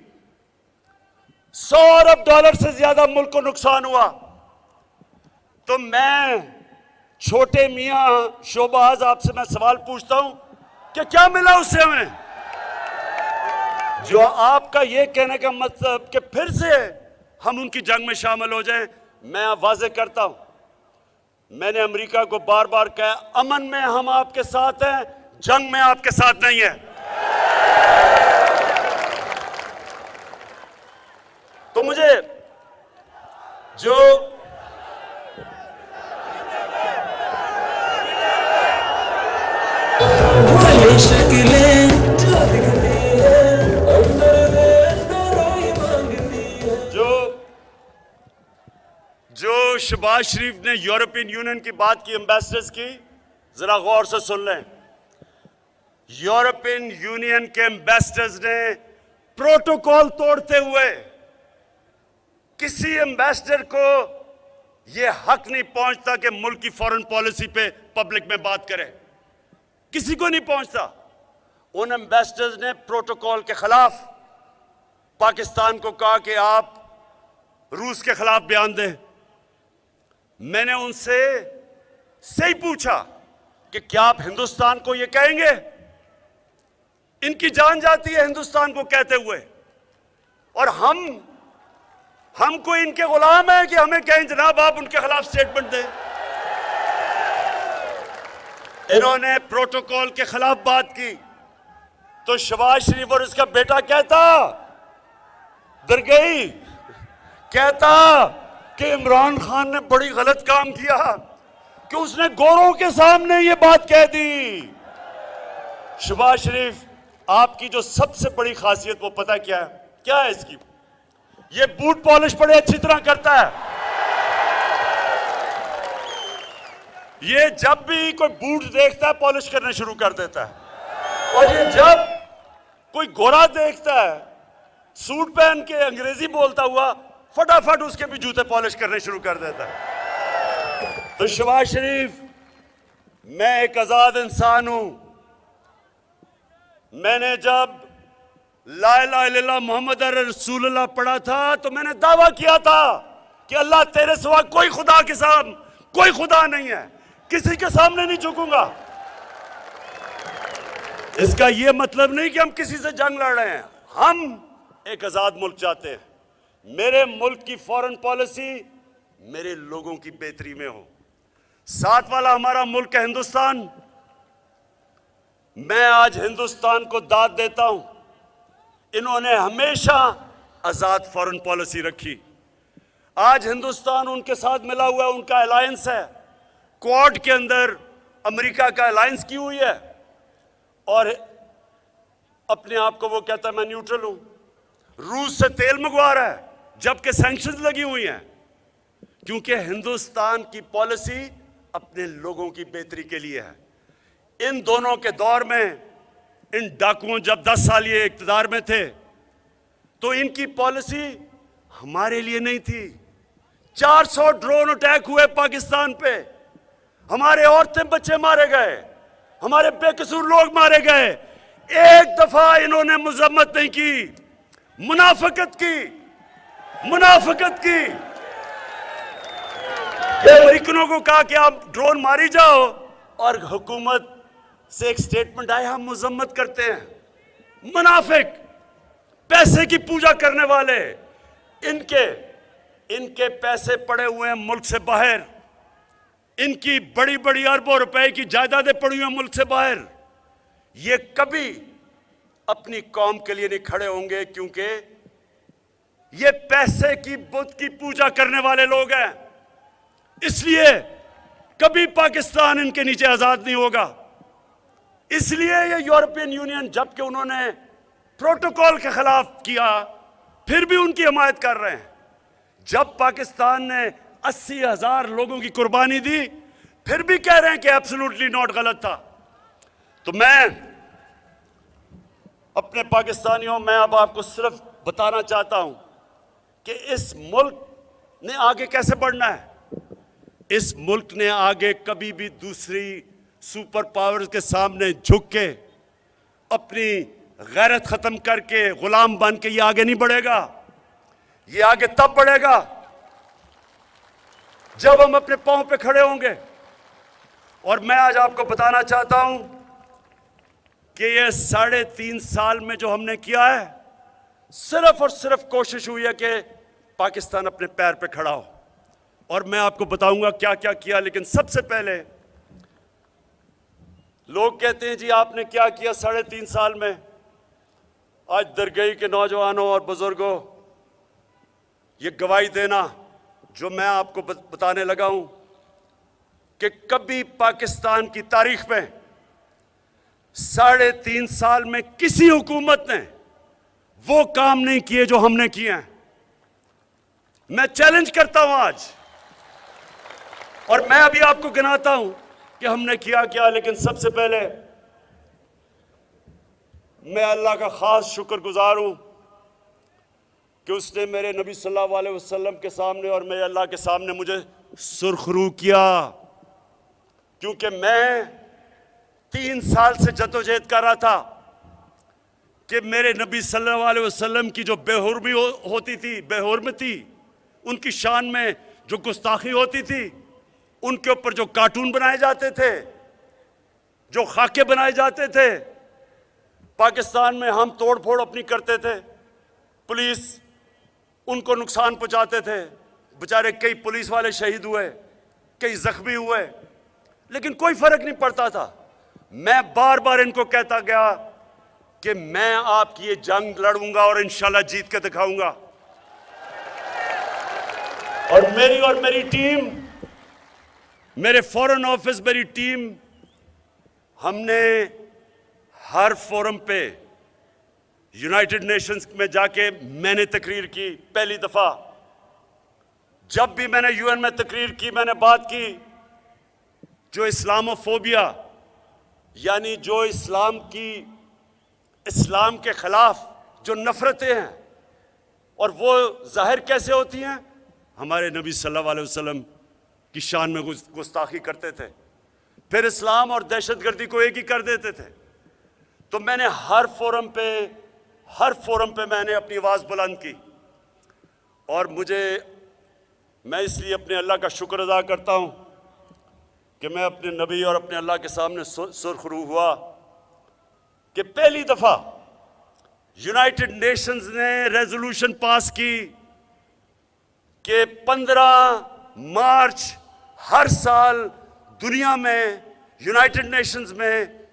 $100 अरब से ज्यादा मुल्क को नुकसान हुआ। तो मैं छोटे मियां शोबाज आपसे मैं सवाल पूछता हूं कि क्या मिला उससे हमें? जो आपका ये कहने का मतलब कि फिर से हम उनकी जंग में शामिल हो जाएं, मैं वाज़ेह करता हूं, मैंने अमेरिका को बार बार कहा, अमन में हम आपके साथ हैं, जंग में आपके साथ नहीं है। तो मुझे जो जो शहबाज शरीफ ने यूरोपियन यूनियन की बात की, एम्बेसडर्स की, जरा गौर से सुन लें। यूरोपियन यूनियन के एम्बेसडर्स ने प्रोटोकॉल तोड़ते हुए किसी एम्बेसडर को यह हक नहीं पहुंचता कि मुल्क की फॉरेन पॉलिसी पे पब्लिक में बात करे, किसी को नहीं पहुंचता। उन एम्बेसडर्स ने प्रोटोकॉल के खिलाफ पाकिस्तान को कहा कि आप रूस के खिलाफ बयान दें। मैंने उनसे सही पूछा कि क्या आप हिंदुस्तान को यह कहेंगे? इनकी जान जाती है हिंदुस्तान को कहते हुए, और हमको इनके गुलाम है कि हमें कहें जनाब आप उनके खिलाफ स्टेटमेंट दें। इन्होंने प्रोटोकॉल के खिलाफ बात की तो शहबाज शरीफ और इसका बेटा कहता दरगई, कहता कि इमरान खान ने बड़ी गलत काम किया कि उसने गोरों के सामने ये बात कह दी। शहबाज शरीफ, आपकी जो सबसे बड़ी खासियत वो पता क्या है? क्या है इसकी? ये बूट पॉलिश बड़े अच्छी तरह करता है। ये जब भी कोई बूट देखता है पॉलिश करने शुरू कर देता है, और ये जब कोई गोरा देखता है सूट पहन के अंग्रेजी बोलता हुआ, फटाफट उसके भी जूते पॉलिश करने शुरू कर देता है। तो शहबाज शरीफ, मैं एक आजाद इंसान हूं। मैंने जब ला इलाहा इल्लल्लाह मोहम्मद रसूलुल्लाह पढ़ा था तो मैंने दावा किया था कि अल्लाह तेरे सिवा कोई खुदा के साथ कोई खुदा नहीं है, किसी के सामने नहीं झुकूंगा। इसका यह मतलब नहीं कि हम किसी से जंग लड़ रहे हैं। हम एक आजाद मुल्क चाहते हैं। मेरे मुल्क की फॉरेन पॉलिसी मेरे लोगों की बेहतरी में हो। साथ वाला हमारा मुल्क है हिंदुस्तान। मैं आज हिंदुस्तान को दाद देता हूं। इन्होंने हमेशा आजाद फॉरेन पॉलिसी रखी। आज हिंदुस्तान उनके साथ मिला हुआ है, उनका अलायंस है। क्वाड के अंदर अमेरिका का अलायंस की हुई है और अपने आप को वो कहता है मैं न्यूट्रल हूं। रूस से तेल मंगवा रहा है जबकि सैंक्शंस लगी हुई हैं, क्योंकि हिंदुस्तान की पॉलिसी अपने लोगों की बेहतरी के लिए है। इन दोनों के दौर में, इन डाकुओं जब 10 साल ये इक्तदार में थे तो इनकी पॉलिसी हमारे लिए नहीं थी। 400 ड्रोन अटैक हुए पाकिस्तान पे, हमारे औरतें बच्चे मारे गए, हमारे बेकसूर लोग मारे गए। एक दफा इन्होंने मजम्मत नहीं की, मुनाफिकत की। अमेरिकनों को कहा कि आप ड्रोन मारी जाओ और हुकूमत से एक स्टेटमेंट आया हम मजम्मत करते हैं। मुनाफिक, पैसे की पूजा करने वाले, इनके पैसे पड़े हुए हैं मुल्क से बाहर। इनकी बड़ी बड़ी अरबों रुपए की जायदादें पड़ी हुई हैं मुल्क से बाहर। ये कभी अपनी कौम के लिए नहीं खड़े होंगे, क्योंकि ये पैसे की बुत की पूजा करने वाले लोग हैं। इसलिए कभी पाकिस्तान इनके नीचे आजाद नहीं होगा। इसलिए ये यूरोपियन यूनियन, जबकि उन्होंने प्रोटोकॉल के खिलाफ किया, फिर भी उनकी हिमायत कर रहे हैं। जब पाकिस्तान ने 80,000 लोगों की कुर्बानी दी, फिर भी कह रहे हैं कि एब्सोल्युटली नॉट, गलत था। तो मैं अपने पाकिस्तानियों, मैं अब आपको सिर्फ बताना चाहता हूं कि इस मुल्क ने आगे कैसे बढ़ना है। इस मुल्क ने आगे कभी भी दूसरी सुपर पावर्स के सामने झुक के अपनी गैरत खत्म करके गुलाम बन के ये आगे नहीं बढ़ेगा। ये आगे तब बढ़ेगा जब हम अपने पांव पे खड़े होंगे। और मैं आज आपको बताना चाहता हूं कि ये 3.5 साल में जो हमने किया है, सिर्फ और सिर्फ कोशिश हुई है कि पाकिस्तान अपने पैर पे खड़ा हो। और मैं आपको बताऊंगा क्या क्या किया। लेकिन सबसे पहले, लोग कहते हैं जी आपने क्या किया 3.5 साल में। आज दरगई के नौजवानों और बुजुर्गों, ये गवाही देना जो मैं आपको बताने लगा हूं कि कभी पाकिस्तान की तारीख में 3.5 साल में किसी हुकूमत ने वो काम नहीं किए जो हमने किए हैं। मैं चैलेंज करता हूं आज, और मैं अभी आपको गिनाता हूं कि हमने किया क्या। लेकिन सबसे पहले मैं अल्लाह का खास शुक्रगुजार हूं कि उसने मेरे नबी सल्लल्लाहु अलैहि वसल्लम के सामने और मेरे अल्लाह के सामने मुझे सुरखरू किया। क्योंकि मैं 3 साल से जद्दोजहद कर रहा था कि मेरे नबी सल्लल्लाहु अलैहि वसल्लम की जो बेहुर्मी होती थी, बेहुर्मती, उनकी शान में जो गुस्ताखी होती थी, उनके ऊपर जो कार्टून बनाए जाते थे, जो खाके बनाए जाते थे, पाकिस्तान में हम तोड़ फोड़ अपनी करते थे, पुलिस उनको नुकसान पहुंचाते थे। बेचारे कई पुलिस वाले शहीद हुए, कई जख्मी हुए, लेकिन कोई फर्क नहीं पड़ता था। मैं बार बार इनको कहता गया कि मैं आपकी ये जंग लड़ूंगा और इंशाल्लाह जीत के दिखाऊंगा। और मेरी टीम, मेरे फॉरेन ऑफिस, मेरी टीम, हमने हर फोरम पे यूनाइटेड नेशंस में जाके मैंने तकरीर की। पहली दफा जब भी मैंने यूएन में तकरीर की, मैंने बात की जो इस्लामोफोबिया, यानी जो इस्लाम के खिलाफ जो नफरतें हैं, और वो जाहिर कैसे होती हैं, हमारे नबी सल्लल्लाहु अलैहि वसल्लम की शान में गुस्ताखी करते थे, फिर इस्लाम और दहशतगर्दी को एक ही कर देते थे। तो मैंने हर फोरम पे मैंने अपनी आवाज़ बुलंद की। और मैं इसलिए अपने अल्लाह का शुक्र अदा करता हूँ कि मैं अपने नबी और अपने अल्लाह के सामने सुरखरू हुआ कि पहली दफा यूनाइटेड नेशंस ने रेजोल्यूशन पास की कि 15 मार्च हर साल दुनिया में यूनाइटेड नेशंस में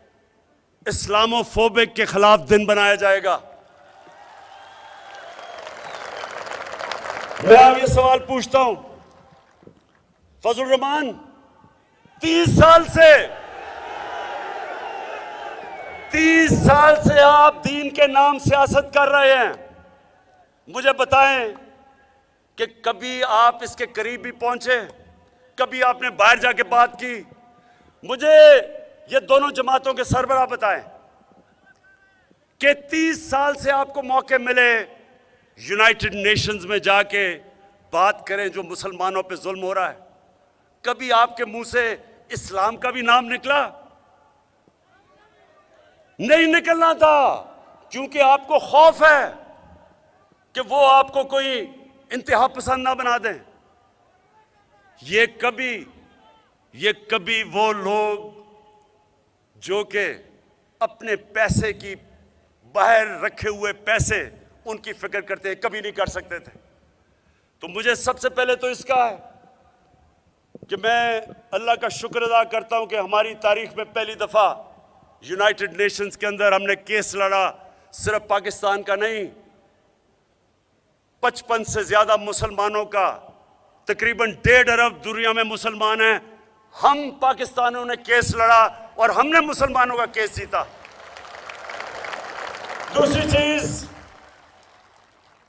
इस्लामोफोबिक के खिलाफ दिन बनाया जाएगा। मैं अब ये सवाल पूछता हूं, फजल रहमान 30 साल से आप दीन के नाम सियासत कर रहे हैं। मुझे बताएं कि कभी आप इसके करीब भी पहुंचे, कभी आपने बाहर जाके बात की? मुझे ये दोनों जमातों के सरबराह बताएं कि 30 साल से आपको मौके मिले यूनाइटेड नेशंस में जाके बात करें जो मुसलमानों पे जुल्म हो रहा है, कभी आपके मुंह से इस्लाम का भी नाम निकला? नहीं निकलना था, क्योंकि आपको खौफ है कि वो आपको कोई इंतहा पसंद ना बना दें। ये कभी वो लोग जो कि अपने पैसे की बाहर रखे हुए पैसे उनकी फिक्र करते हैं, कभी नहीं कर सकते थे। तो मुझे सबसे पहले तो इसका है कि मैं अल्लाह का शुक्र अदा करता हूं कि हमारी तारीख में पहली दफा यूनाइटेड नेशंस के अंदर हमने केस लड़ा, सिर्फ पाकिस्तान का नहीं, 55 से ज्यादा मुसलमानों का, तकरीबन 1.5 अरब दुनिया में मुसलमान हैं, हम पाकिस्तानियों ने केस लड़ा और हमने मुसलमानों का केस जीता।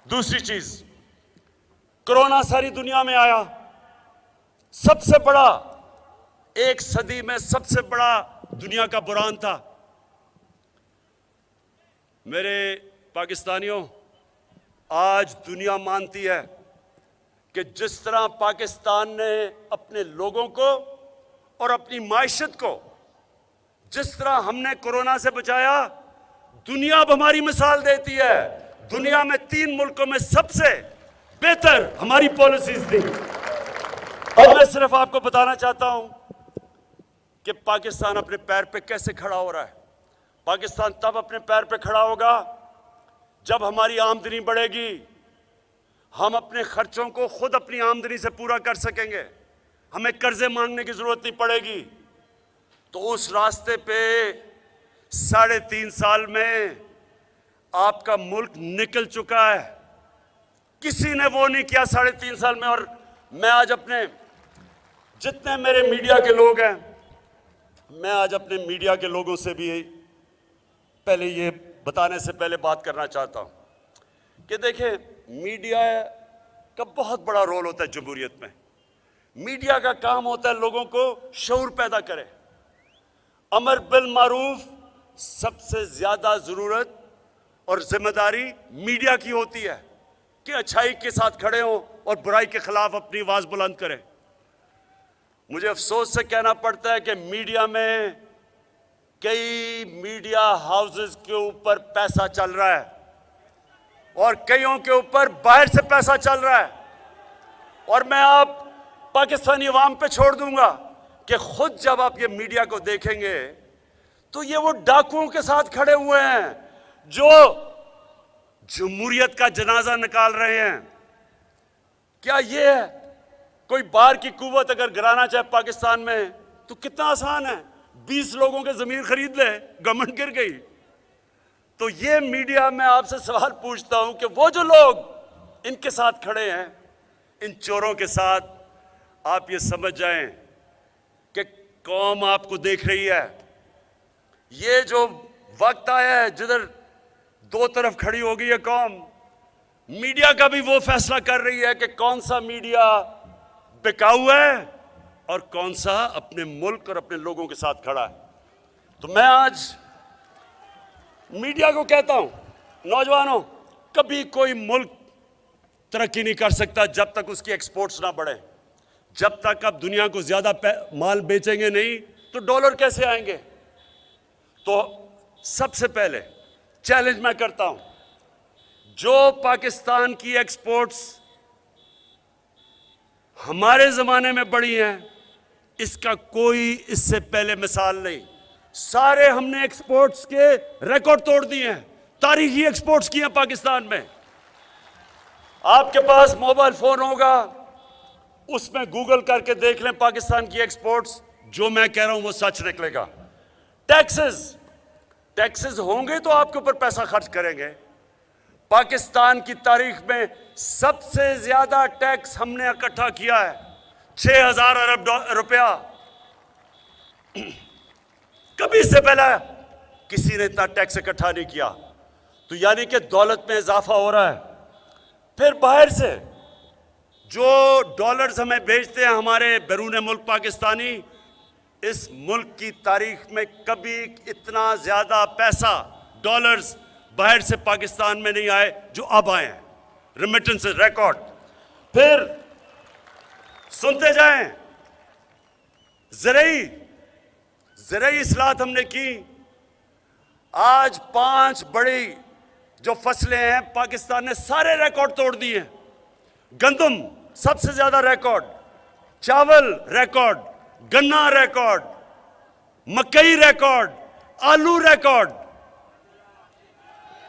दूसरी चीज कोरोना सारी दुनिया में आया, सबसे बड़ा, एक सदी में सबसे बड़ा दुनिया का बुरान था। मेरे पाकिस्तानियों, आज दुनिया मानती है कि जिस तरह पाकिस्तान ने अपने लोगों को और अपनी माइशत को जिस तरह हमने कोरोना से बचाया, दुनिया अब हमारी मिसाल देती है। दुनिया में 3 मुल्कों में सबसे बेहतर हमारी पॉलिसीज थी। अब मैं सिर्फ आपको बताना चाहता हूं कि पाकिस्तान अपने पैर पे कैसे खड़ा हो रहा है। पाकिस्तान तब अपने पैर पे खड़ा होगा जब हमारी आमदनी बढ़ेगी, हम अपने खर्चों को खुद अपनी आमदनी से पूरा कर सकेंगे, हमें कर्जे मांगने की जरूरत नहीं पड़ेगी। तो उस रास्ते पे 3.5 साल में आपका मुल्क निकल चुका है। किसी ने वो नहीं किया 3.5 साल में। और मैं आज अपने जितने मेरे मीडिया के लोग हैं, मैं आज अपने मीडिया के लोगों से भी पहले ये बताने से पहले बात करना चाहता हूं कि देखें, मीडिया का बहुत बड़ा रोल होता है जमहूरियत में। मीडिया का काम होता है लोगों को शऊर पैदा करे। अमर बिल मारूफ सबसे ज्यादा जरूरत और जिम्मेदारी मीडिया की होती है कि अच्छाई के साथ खड़े हों और बुराई के खिलाफ अपनी आवाज बुलंद करें। मुझे अफसोस से कहना पड़ता है कि मीडिया में कई मीडिया हाउसेस के ऊपर पैसा चल रहा है और कईयों के ऊपर बाहर से पैसा चल रहा है। और मैं आप पाकिस्तानी अवाम पे छोड़ दूंगा कि खुद जब आप ये मीडिया को देखेंगे तो ये वो डाकुओं के साथ खड़े हुए हैं जो जमहूरियत का जनाजा निकाल रहे हैं। क्या ये है कोई बाहर की कुव्वत अगर गिराना चाहे पाकिस्तान में तो कितना आसान है, 20 लोगों के जमीन खरीद ले, गवर्नमेंट गिर गई। तो ये मीडिया में आपसे सवाल पूछता हूं कि वो जो लोग इनके साथ खड़े हैं, इन चोरों के साथ, आप ये समझ जाएं कि कौम आपको देख रही है। ये जो वक्त आया है जिधर दो तरफ खड़ी हो गई है कौम, मीडिया का भी वो फैसला कर रही है कि कौन सा मीडिया बिकाऊ है और कौन सा अपने मुल्क और अपने लोगों के साथ खड़ा है। तो मैं आज मीडिया को कहता हूं, नौजवानों, कभी कोई मुल्क तरक्की नहीं कर सकता जब तक उसकी एक्सपोर्ट्स ना बढ़े। जब तक आप दुनिया को ज्यादा माल बेचेंगे नहीं तो डॉलर कैसे आएंगे। तो सबसे पहले चैलेंज मैं करता हूं, जो पाकिस्तान की एक्सपोर्ट्स हमारे जमाने में बढ़ी हैं, इसका कोई इससे पहले मिसाल नहीं। सारे हमने एक्सपोर्ट्स के रिकॉर्ड तोड़ दिए हैं, तारीखी एक्सपोर्ट्स किए हैं पाकिस्तान में। आपके पास मोबाइल फोन होगा, उसमें गूगल करके देख लें पाकिस्तान की एक्सपोर्ट्स, जो मैं कह रहा हूं वो सच निकलेगा। टैक्सेस होंगे तो आपके ऊपर पैसा खर्च करेंगे। पाकिस्तान की तारीख में सबसे ज्यादा टैक्स हमने इकट्ठा किया है, 6,000 अरब रुपया। कभी से पहले किसी ने इतना टैक्स इकट्ठा नहीं किया। तो यानी कि दौलत में इजाफा हो रहा है। फिर बाहर से जो डॉलर्स हमें भेजते हैं हमारे बैरून मुल्क पाकिस्तानी, इस मुल्क की तारीख में कभी इतना ज्यादा पैसा डॉलर्स बाहर से पाकिस्तान में नहीं आए जो अब आए हैं। Remittance record. फिर सुनते जाएं, ज़राई इस्लाहत हमने की। आज 5 बड़ी जो फसलें हैं पाकिस्तान ने सारे रिकॉर्ड तोड़ दिए हैं। गंदम सबसे ज्यादा रिकॉर्ड, चावल रिकॉर्ड, गन्ना रिकॉर्ड, मकई रिकॉर्ड, आलू रिकॉर्ड,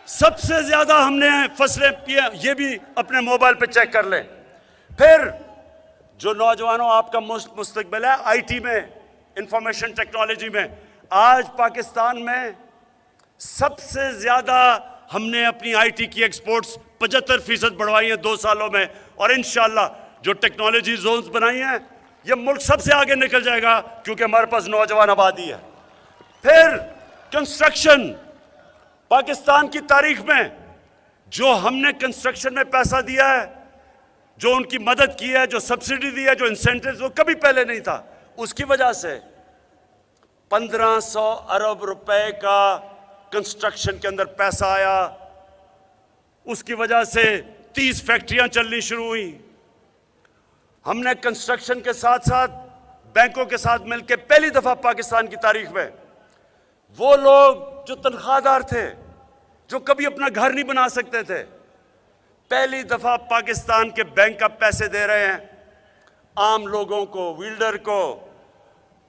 सबसे ज्यादा हमने फसलें की। ये भी अपने मोबाइल पे चेक कर लें। फिर जो नौजवानों आपका मुस्तकबिल है आईटी में, इंफॉर्मेशन टेक्नोलॉजी में, आज पाकिस्तान में सबसे ज्यादा हमने अपनी आईटी की एक्सपोर्ट्स 75% बढ़वाई हैं 2 सालों में। और इंशाल्लाह जो टेक्नोलॉजी जोन्स बनाई हैं, ये मुल्क सबसे आगे निकल जाएगा क्योंकि हमारे पास नौजवान आबादी है। फिर कंस्ट्रक्शन, पाकिस्तान की तारीख में जो हमने कंस्ट्रक्शन में पैसा दिया है, जो उनकी मदद की है, जो सब्सिडी दी है, जो इंसेंटिव्स, वो कभी पहले नहीं था। उसकी वजह से 1500 अरब रुपए का कंस्ट्रक्शन के अंदर पैसा आया। उसकी वजह से 30 फैक्ट्रियां चलनी शुरू हुई। हमने कंस्ट्रक्शन के साथ साथ बैंकों के साथ मिलकर पहली दफा पाकिस्तान की तारीख में वो लोग जो तनख्वाहदार थे, जो कभी अपना घर नहीं बना सकते थे, पहली दफा पाकिस्तान के बैंक का पैसे दे रहे हैं आम लोगों को, विल्डर को,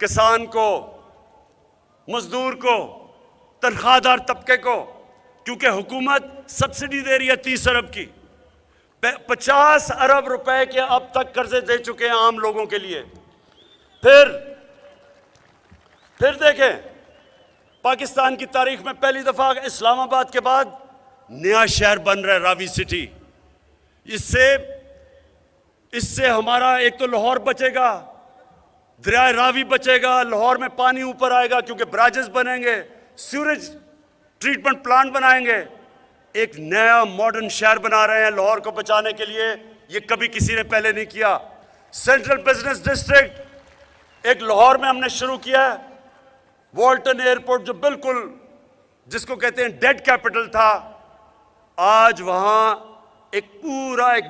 किसान को, मजदूर को, तनख्वाहदार तबके को, क्योंकि हुकूमत सब्सिडी दे रही है 30 अरब की। 50 अरब रुपए के अब तक कर्जे दे चुके हैं आम लोगों के लिए। फिर देखें, पाकिस्तान की तारीख में पहली दफा इस्लामाबाद के बाद नया शहर बन रहा है, रावी सिटी। इससे हमारा एक तो लाहौर बचेगा, दरिया रावी बचेगा, लाहौर में पानी ऊपर आएगा क्योंकि ब्राजेस बनेंगे, सीवरेज ट्रीटमेंट प्लांट बनाएंगे। एक नया मॉडर्न शहर बना रहे हैं लाहौर को बचाने के लिए। ये कभी किसी ने पहले नहीं किया। सेंट्रल बिजनेस डिस्ट्रिक्ट एक लाहौर में हमने शुरू किया है। वॉल्टन एयरपोर्ट जो बिल्कुल जिसको कहते हैं डेड कैपिटल था, आज वहां एक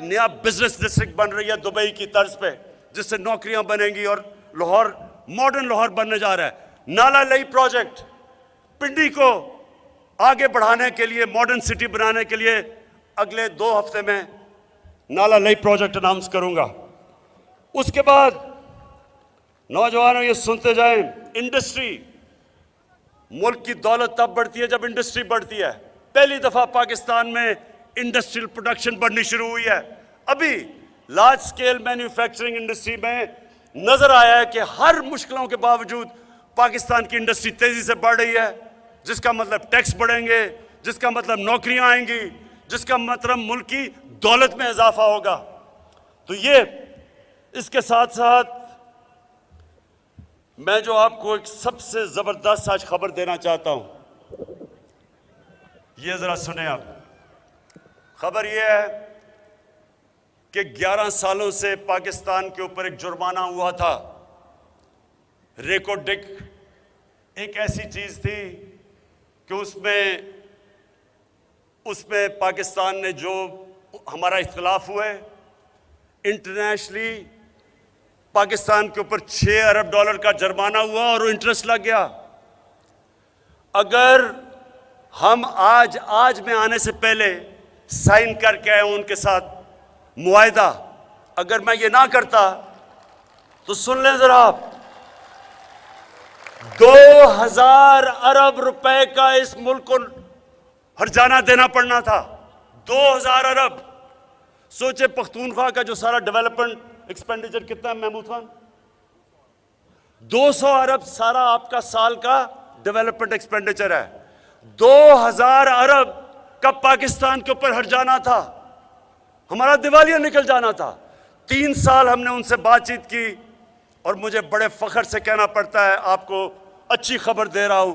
नया बिजनेस डिस्ट्रिक्ट बन रही है दुबई की तर्ज पे, जिससे नौकरियां बनेंगी और लाहौर मॉडर्न लाहौर बनने जा रहा है। नाला लई प्रोजेक्ट पिंडी को आगे बढ़ाने के लिए, मॉडर्न सिटी बनाने के लिए अगले 2 हफ्ते में नाला लई प्रोजेक्ट अनाउंस करूंगा। उसके बाद नौजवानों ये सुनते जाएं, इंडस्ट्री, मुल्क की दौलत तब बढ़ती है जब इंडस्ट्री बढ़ती है। पहली दफा पाकिस्तान में इंडस्ट्रियल प्रोडक्शन बढ़नी शुरू हुई है। अभी लार्ज स्केल मैन्युफैक्चरिंग इंडस्ट्री में नजर आया है कि हर मुश्किलों के बावजूद पाकिस्तान की इंडस्ट्री तेजी से बढ़ रही है, जिसका मतलब टैक्स बढ़ेंगे, जिसका मतलब नौकरियां आएंगी, जिसका मतलब मुल्क की दौलत में इजाफा होगा। तो ये इसके साथ साथ मैं जो आपको एक सबसे जबरदस्त आज खबर देना चाहता हूं, ये जरा सुने आप। खबर यह है कि 11 सालों से पाकिस्तान के ऊपर एक जुर्माना हुआ था। रेकोडिक एक ऐसी चीज थी कि उसमें पाकिस्तान ने जो हमारा इख्तिलाफ हुए, इंटरनेशनली पाकिस्तान के ऊपर 6 अरब डॉलर का जुर्माना हुआ और इंटरेस्ट लग गया। अगर हम आज में आने से पहले साइन करके आए उनके साथ मुआहदा, अगर मैं ये ना करता तो सुन लें जरा आप, 2000 अरब रुपए का इस मुल्क को हर्जाना देना पड़ना था। 2000 अरब। सोचे पख्तूनख्वा का जो सारा डेवलपमेंट एक्सपेंडिचर कितना है महमूद खान? 200 अरब सारा आपका साल का डेवलपमेंट एक्सपेंडिचर है। 2000 अरब का पाकिस्तान के ऊपर हर्जाना था, हमारा दिवालिया निकल जाना था। 3 साल हमने उनसे बातचीत की और मुझे बड़े फख्र से कहना पड़ता है, आपको अच्छी खबर दे रहा हूं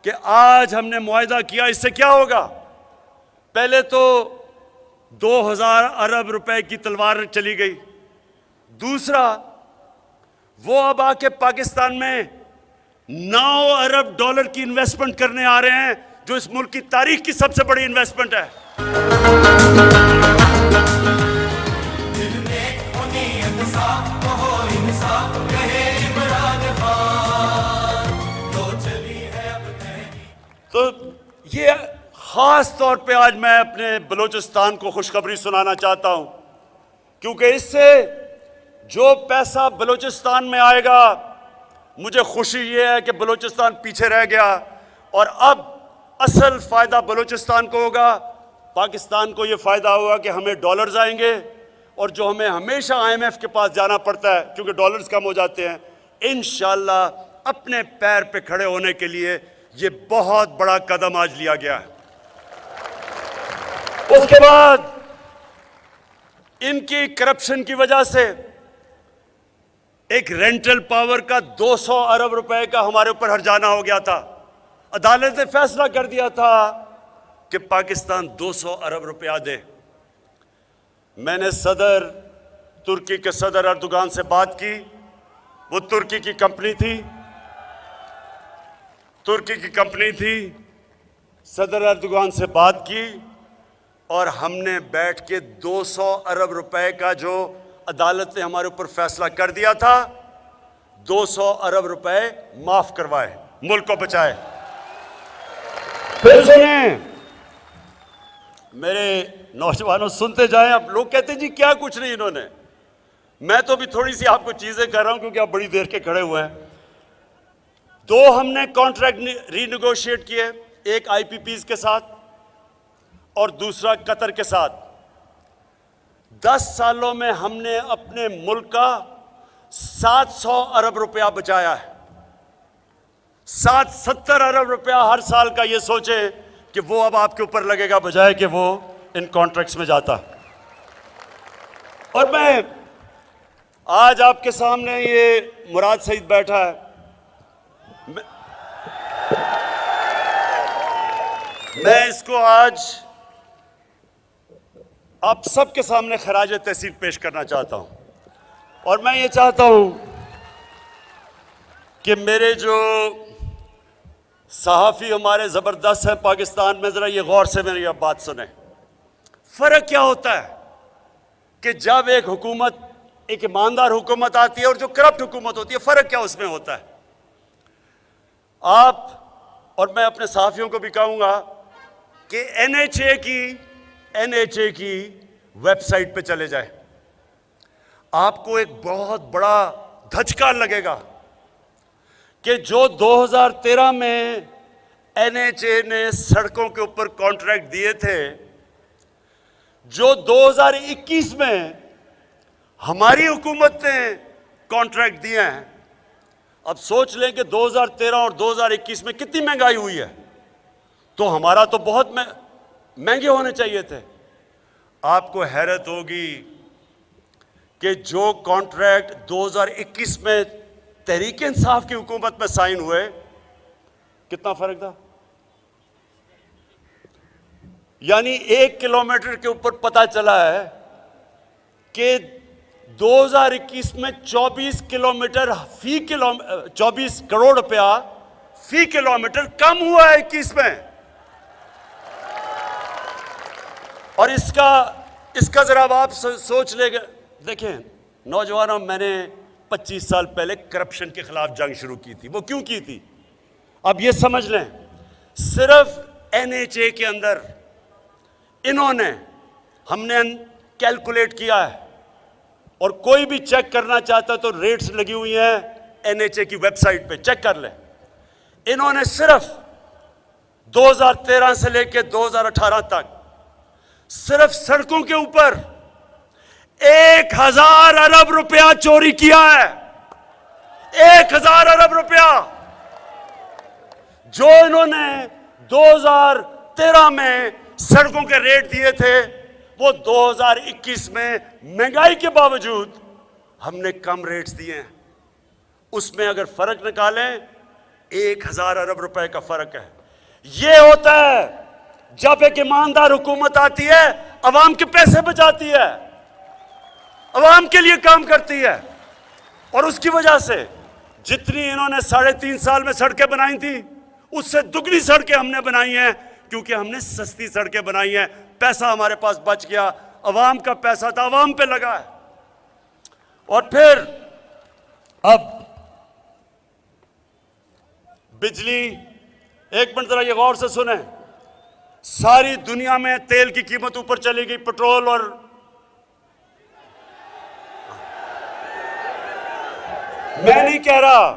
कि आज हमने मुआहिदा किया। इससे क्या होगा? पहले तो 2000 अरब रुपए की तलवार चली गई। दूसरा, वो अब आके पाकिस्तान में 9 अरब डॉलर की इन्वेस्टमेंट करने आ रहे हैं, जो इस मुल्क की तारीख की सबसे बड़ी इन्वेस्टमेंट है। तो ये खास तौर पे आज मैं अपने बलूचिस्तान को खुशखबरी सुनाना चाहता हूं, क्योंकि इससे जो पैसा बलूचिस्तान में आएगा, मुझे खुशी ये है कि बलूचिस्तान पीछे रह गया और अब असल फायदा बलूचिस्तान को होगा। पाकिस्तान को ये फायदा होगा कि हमें डॉलर्स आएंगे और जो हमें हमेशा IMF के पास जाना पड़ता है क्योंकि डॉलर्स कम हो जाते हैं, इंशाल्लाह अपने पैर पे खड़े होने के लिए ये बहुत बड़ा कदम आज लिया गया है। उसके बाद इनकी करप्शन की वजह से एक रेंटल पावर का 200 अरब रुपए का हमारे ऊपर हर्जाना हो गया था। अदालत ने फैसला कर दिया था कि पाकिस्तान 200 अरब रुपया दे। मैंने तुर्की के सदर अर्दोगान से बात की। वो तुर्की की कंपनी थी। सदर अर्दोगान से बात की और हमने बैठ के 200 अरब रुपए का जो अदालत ने हमारे ऊपर फैसला कर दिया था, 200 अरब रुपए माफ करवाए, मुल्क को बचाए। फिर सुने मेरे नौजवानों, सुनते जाएं। अब लोग कहते हैं जी क्या कुछ नहीं इन्होंने। मैं तो भी थोड़ी सी आपको चीजें कर रहा हूं क्योंकि आप बड़ी देर के खड़े हुए हैं। 2 हमने कॉन्ट्रैक्ट रीनेगोशिएट किए, एक IPPs के साथ और दूसरा कतर के साथ। 10 सालों में हमने अपने मुल्क का 700 अरब रुपया बचाया है। 70 अरब रुपया हर साल का। ये सोचे कि वो अब आपके ऊपर लगेगा बजाय कि वो इन कॉन्ट्रैक्ट्स में जाता। और मैं आज आपके सामने ये मुराद सईद बैठा है। मैं इसको आज आप सबके सामने खराज तहसील पेश करना चाहता हूं। और मैं ये चाहता हूं कि मेरे जो सहाफ़ी हमारे ज़बरदस्त हैं पाकिस्तान में, ज़रा ये गौर से मेरी अब बात सुने। फ़र्क क्या होता है कि जब एक हुकूमत, एक ईमानदार हुकूमत आती है और जो करप्ट हुकूमत होती है, फ़र्क क्या उसमें होता है? आप और मैं अपने सहाफ़ियों को भी कहूँगा कि NHA की वेबसाइट पे चले जाए। आपको एक बहुत बड़ा धचका लगेगा कि जो 2013 में NHA ने सड़कों के ऊपर कॉन्ट्रैक्ट दिए थे, जो 2021 में हमारी हुकूमत ने कॉन्ट्रैक्ट दिए हैं। अब सोच लें कि 2013 और 2021 में कितनी महंगाई हुई है, तो हमारा तो बहुत महंगे होने चाहिए थे। आपको हैरत होगी कि जो कॉन्ट्रैक्ट 2021 में तहरीक इंसाफ की हुकूमत में साइन हुए, कितना फर्क था? यानी 1 किलोमीटर के ऊपर पता चला है कि 2021 में 24 करोड़ रुपया फी किलोमीटर कम हुआ है 21 में। और इसका जरा आप सोच ले। देखें नौजवानों, मैंने 25 साल पहले करप्शन के खिलाफ जंग शुरू की थी। वो क्यों की थी? अब ये समझ लें, सिर्फ NHA के अंदर हमने कैलकुलेट किया है, और कोई भी चेक करना चाहता तो रेट्स लगी हुई हैं NHA की वेबसाइट पे, चेक कर लें। इन्होंने सिर्फ 2013 से लेकर 2018 तक सिर्फ सड़कों के ऊपर 1000 अरब रुपया चोरी किया है। 1000 अरब रुपया जो इन्होंने 2013 में सड़कों के रेट दिए थे, वो 2021 में महंगाई के बावजूद हमने कम रेट्स दिए हैं। उसमें अगर फर्क निकालें 1000 अरब रुपए का फर्क है। यह होता है जब एक ईमानदार हुकूमत आती है, अवाम के पैसे बचाती है, अवाम के लिए काम करती है। और उसकी वजह से जितनी इन्होंने 3.5 साल में सड़कें बनाई थी, उससे दुगनी सड़कें हमने बनाई हैं, क्योंकि हमने सस्ती सड़कें बनाई हैं। पैसा हमारे पास बच गया, अवाम का पैसा था, अवाम पे लगा है। और फिर अब बिजली, एक मिनट जरा ये गौर से सुने, सारी दुनिया में तेल की कीमत ऊपर चली गई, पेट्रोल और मैं नहीं कह रहा,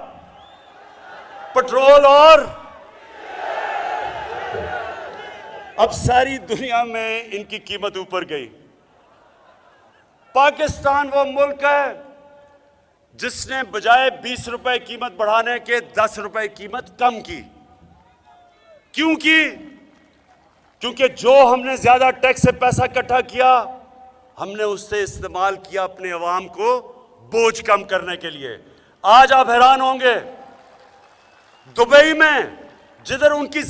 पेट्रोल और अब सारी दुनिया में इनकी कीमत ऊपर गई। पाकिस्तान वो मुल्क है जिसने बजाय 20 रुपए कीमत बढ़ाने के 10 रुपए कीमत कम की। क्यों की? क्योंकि जो हमने ज्यादा टैक्स से पैसा इकट्ठा किया, हमने उससे इस्तेमाल किया अपने अवाम को बोझ कम करने के लिए। आज आप हैरान होंगे, दुबई में जिधर उनकी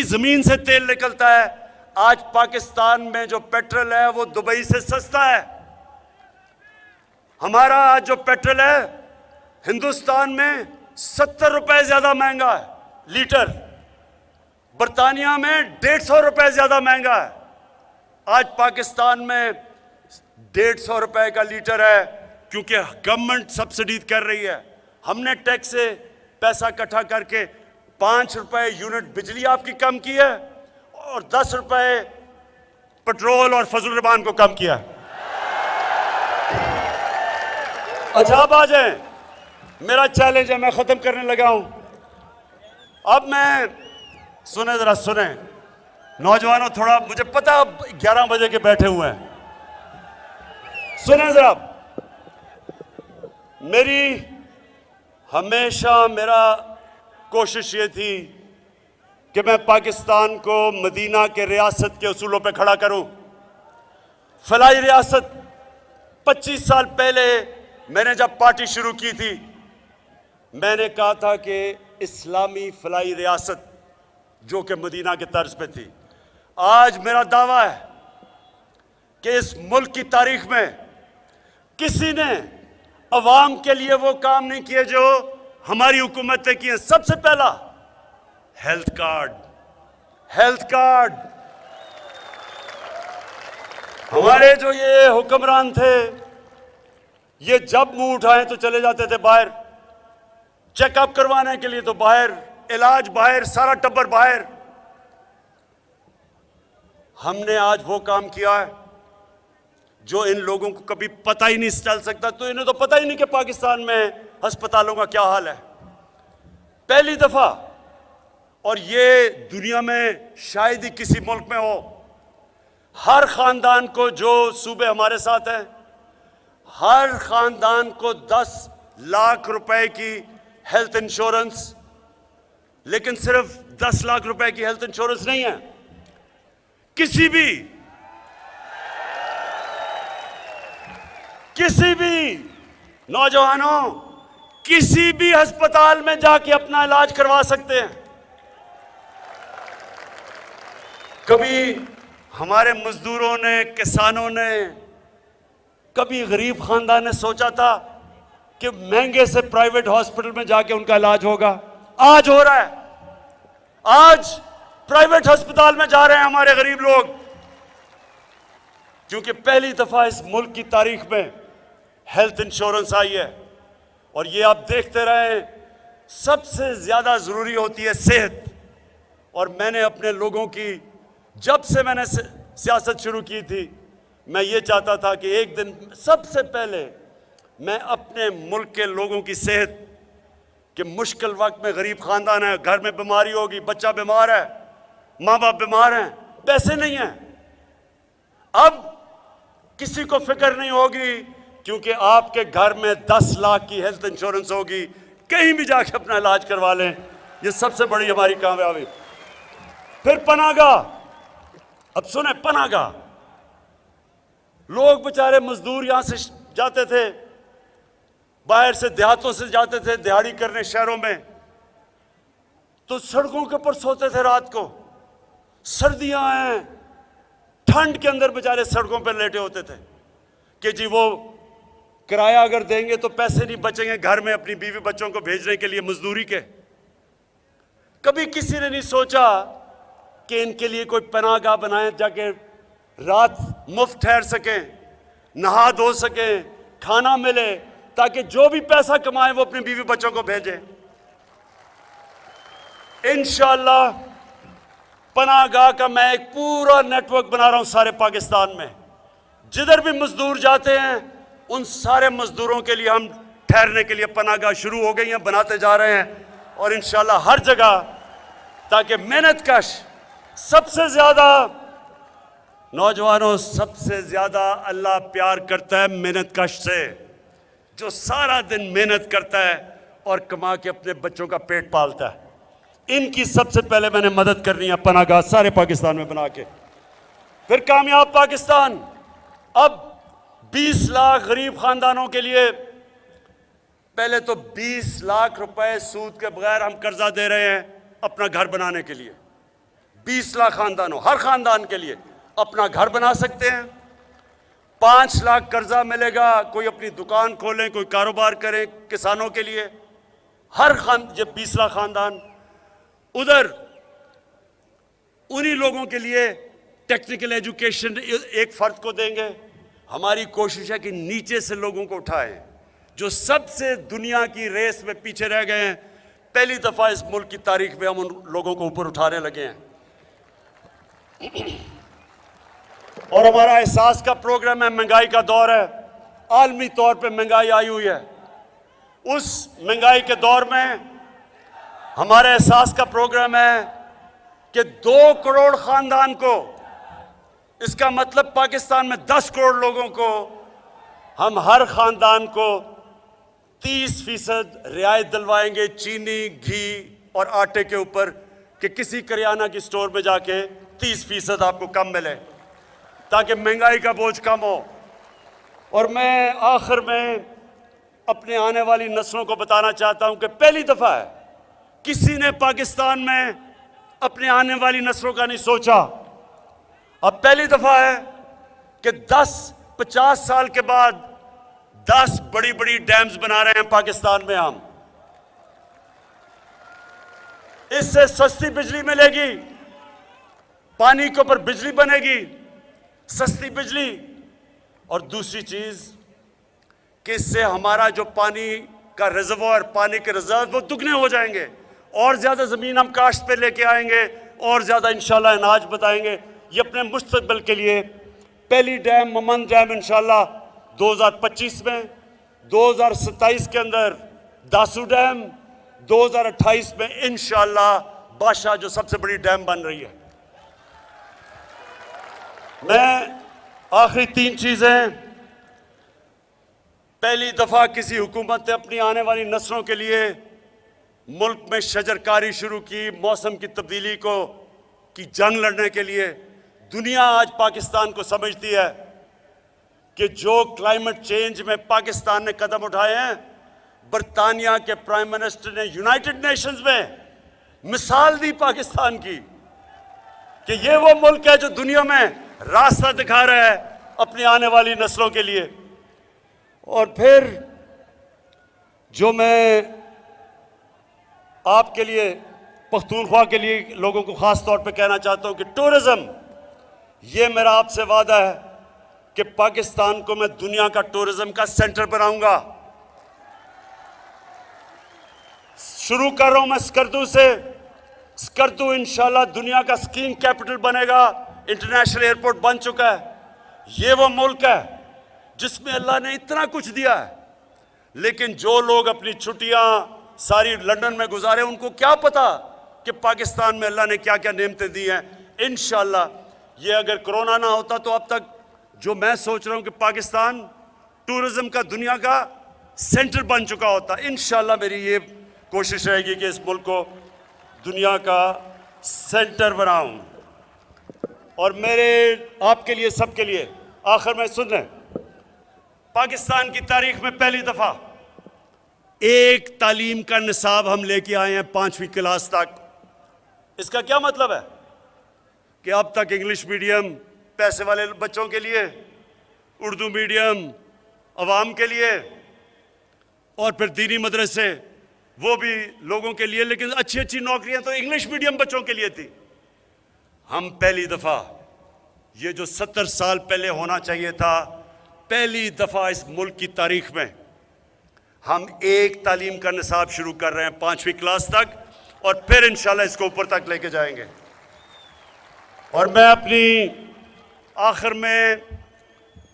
जमीन से तेल निकलता है, आज पाकिस्तान में जो पेट्रोल है वो दुबई से सस्ता है। हमारा आज जो पेट्रोल है हिंदुस्तान में 70 रुपए ज्यादा महंगा है लीटर, बर्तानिया में 150 रुपए ज्यादा महंगा है। आज पाकिस्तान में 150 रुपए का लीटर है, क्योंकि गवर्नमेंट सब्सिडी कर रही है। हमने टैक्स से पैसा इकट्ठा करके 5 रुपए यूनिट बिजली आपकी कम की है और 10 रुपए पेट्रोल और फजल रहमान को कम किया। अच्छा अब आ जाए, मेरा चैलेंज है, मैं खत्म करने लगा हूं। अब मैं सुने जरा सुने नौजवानों, थोड़ा मुझे पता 11 बजे के बैठे हुए हैं, सुने जरा। मेरा कोशिश ये थी कि मैं पाकिस्तान को मदीना के रियासत के उसूलों पे खड़ा करूं। फलाई रियासत 25 साल पहले मैंने जब पार्टी शुरू की थी, मैंने कहा था कि इस्लामी फलाई रियासत जो कि मदीना के तर्ज पे थी। आज मेरा दावा है कि इस मुल्क की तारीख में किसी ने अवाम के लिए वो काम नहीं किए जो हमारी हुकूमत ने किए। सबसे पहला हेल्थ कार्ड। हमारे जो ये हुक्मरान थे, ये जब मुंह उठाए तो चले जाते थे बाहर, चेकअप करवाने के लिए तो बाहर, इलाज बाहर, सारा टब्बर बाहर। हमने आज वो काम किया है जो इन लोगों को कभी पता ही नहीं चल सकता। तो इन्हें तो पता ही नहीं कि पाकिस्तान में अस्पतालों का क्या हाल है। पहली दफा, और ये दुनिया में शायद ही किसी मुल्क में हो, हर खानदान को, जो सूबे हमारे साथ हैं, हर खानदान को 10 लाख रुपए की हेल्थ इंश्योरेंस। लेकिन सिर्फ 10 लाख रुपए की हेल्थ इंश्योरेंस नहीं है, किसी भी नौजवानों किसी भी अस्पताल में जाके अपना इलाज करवा सकते हैं। कभी हमारे मजदूरों ने, किसानों ने, कभी गरीब खानदान ने सोचा था कि महंगे से प्राइवेट हॉस्पिटल में जाके उनका इलाज होगा? आज हो रहा है। आज प्राइवेट अस्पताल में जा रहे हैं हमारे गरीब लोग, क्योंकि पहली दफा इस मुल्क की तारीख में हेल्थ इंश्योरेंस आई है। और ये आप देखते रहे, सबसे ज्यादा जरूरी होती है सेहत। और मैंने अपने लोगों की, जब से मैंने सियासत शुरू की थी, मैं ये चाहता था कि एक दिन सबसे पहले मैं अपने मुल्क के लोगों की सेहत कि मुश्किल वक्त में गरीब खानदान है, घर में बीमारी होगी, बच्चा बीमार है, माँ बाप बीमार हैं, पैसे नहीं हैं। अब किसी को फिक्र नहीं होगी क्योंकि आपके घर में 10 लाख की हेल्थ इंश्योरेंस होगी, कहीं भी जाके अपना इलाज करवा लें। ये सबसे बड़ी हमारी कामयाबी। फिर पनाहगाह, अब सुने पनाहगाह, लोग बेचारे मजदूर यहां से जाते थे, बाहर से देहातों से जाते थे दिहाड़ी करने शहरों में, तो सड़कों के ऊपर सोते थे रात को। सर्दियां हैं, ठंड के अंदर बेचारे सड़कों पर लेटे होते थे कि जी वो किराया अगर देंगे तो पैसे नहीं बचेंगे घर में अपनी बीवी बच्चों को भेजने के लिए मजदूरी के। कभी किसी ने नहीं सोचा कि इनके लिए कोई पनाहगाह बनाए, जाके रात मुफ्त ठहर सकें, नहा धो सकें, खाना मिले, ताकि जो भी पैसा कमाए वो अपनी बीवी बच्चों को भेजें। इंशाअल्लाह पनाहगाह का मैं एक पूरा नेटवर्क बना रहा हूं सारे पाकिस्तान में। जिधर भी मजदूर जाते हैं उन सारे मजदूरों के लिए हम ठहरने के लिए पनाहगाह शुरू हो गई हैं, बनाते जा रहे हैं। और इंशाअल्लाह हर जगह, ताकि मेहनतकश, सबसे ज्यादा नौजवानों, सबसे ज्यादा अल्लाह प्यार करता है मेहनतकश से, जो सारा दिन मेहनत करता है और कमा के अपने बच्चों का पेट पालता है। इनकी सबसे पहले मैंने मदद करनी है पनाहगाह सारे पाकिस्तान में बना के। फिर कामयाब पाकिस्तान, अब 20 लाख गरीब खानदानों के लिए, पहले तो 20 लाख रुपए सूद के बगैर हम कर्जा दे रहे हैं अपना घर बनाने के लिए। 20 लाख खानदानों, हर खानदान के लिए अपना घर बना सकते हैं। 5 लाख कर्जा मिलेगा, कोई अपनी दुकान खोलें, कोई कारोबार करें किसानों के लिए। हर ये 20 लाख खानदान, उधर उन्हीं लोगों के लिए टेक्निकल एजुकेशन एक फर्द को देंगे। हमारी कोशिश है कि नीचे से लोगों को उठाएं जो सबसे दुनिया की रेस में पीछे रह गए हैं। पहली दफा इस मुल्क की तारीख में हम उन लोगों को ऊपर उठाने लगे हैं। और हमारा एहसास का प्रोग्राम है, महंगाई का दौर है, आलमी तौर पे महंगाई आई हुई है। उस महंगाई के दौर में हमारे एहसास का प्रोग्राम है कि 2 करोड़ खानदान को, इसका मतलब पाकिस्तान में 10 करोड़ लोगों को, हम हर खानदान को 30% रियायत दिलवाएंगे चीनी, घी और आटे के ऊपर, कि किसी करियाना की स्टोर में जाके 30% आपको कम मिले, ताकि महंगाई का बोझ कम हो। और मैं आखिर में अपने आने वाली नस्लों को बताना चाहता हूं कि पहली दफा है किसी ने पाकिस्तान में अपने आने वाली नस्लों का नहीं सोचा। अब पहली दफा है कि 10-50 साल के बाद 10 बड़ी बड़ी डैम्स बना रहे हैं पाकिस्तान में हम। इससे सस्ती बिजली मिलेगी, पानी के ऊपर बिजली बनेगी, सस्ती बिजली। और दूसरी चीज कि इससे हमारा जो पानी का रिजर्वोयर, पानी के रिजर्व, वो दुगने हो जाएंगे। और ज्यादा जमीन हम काश्त पे लेके आएंगे और ज्यादा इंशाल्लाह अनाज बताएंगे। ये अपने मुस्तकबिल के लिए पहली डैम ममन डैम इंशाल्लाह 2025 में, 2027 के अंदर दासू डैम, 2028 में इंशाल्लाह बादशाह जो सबसे बड़ी डैम बन रही है। मैं आखिरी 3 चीजें, पहली दफा किसी हुकूमत ने अपनी आने वाली नस्लों के लिए मुल्क में शजरकारी शुरू की, मौसम की तब्दीली को की जंग लड़ने के लिए। दुनिया आज पाकिस्तान को समझती है कि जो क्लाइमेट चेंज में पाकिस्तान ने कदम उठाए हैं, बरतानिया के प्राइम मिनिस्टर ने यूनाइटेड नेशंस में मिसाल दी पाकिस्तान की कि ये वो मुल्क है जो दुनिया में रास्ता दिखा रहा है अपनी आने वाली नस्लों के लिए। और फिर जो मैं आपके लिए, पख्तूनख्वा के लिए लोगों को खास तौर पे कहना चाहता हूं कि टूरिज्म, ये मेरा आपसे वादा है कि पाकिस्तान को मैं दुनिया का टूरिज्म का सेंटर बनाऊंगा। शुरू कर रहा हूं मैं स्कर्दू से। स्कर्दू इंशाल्लाह दुनिया का स्कीइंग कैपिटल बनेगा, इंटरनेशनल एयरपोर्ट बन चुका है। ये वो मुल्क है जिसमें अल्लाह ने इतना कुछ दिया है, लेकिन जो लोग अपनी छुट्टियां सारी लंदन में गुजारे, उनको क्या पता कि पाकिस्तान में अल्लाह ने क्या क्या नेमतें दी हैं। इंशाअल्लाह ये अगर कोरोना ना होता तो अब तक जो मैं सोच रहा हूं कि पाकिस्तान टूरिज्म का दुनिया का सेंटर बन चुका होता। इंशाअल्लाह मेरी ये कोशिश रहेगी कि इस मुल्क को दुनिया का सेंटर बनाऊं। और मेरे आपके लिए, सबके लिए आखिर में सुन लें, पाकिस्तान की तारीख में पहली दफा एक तालीम का निसाब हम लेके आए हैं 5वीं क्लास तक। इसका क्या मतलब है कि अब तक इंग्लिश मीडियम पैसे वाले बच्चों के लिए, उर्दू मीडियम अवाम के लिए, और फिर दीनी मदरसे वो भी लोगों के लिए, लेकिन अच्छी अच्छी नौकरियां तो इंग्लिश मीडियम बच्चों के लिए थी। हम पहली दफा, ये जो 70 साल पहले होना चाहिए था, पहली दफा इस मुल्क की तारीख में हम एक तालीम का निसाब शुरू कर रहे हैं 5वीं क्लास तक, और फिर इंशाल्लाह इसको ऊपर तक लेके जाएंगे। और मैं अपनी आखिर में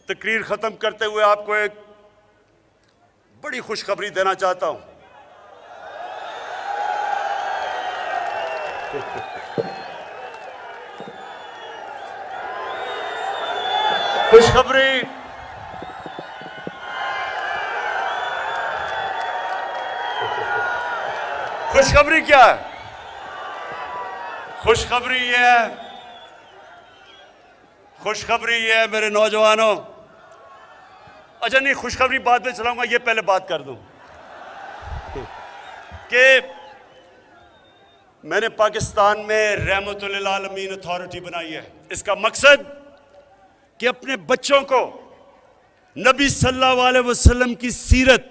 तकरीर ख़त्म करते हुए आपको एक बड़ी खुशखबरी देना चाहता हूं। खुशखबरी क्या है? खुशखबरी ये है मेरे नौजवानों। अच्छा नहीं, खुशखबरी बाद में चलाऊंगा, ये पहले बात कर दूं कि मैंने पाकिस्तान में रहमतुल लिल आलमीन अथॉरिटी बनाई है। इसका मकसद कि अपने बच्चों को नबी सल्लल्लाहु अलैहि वसल्लम की सीरत,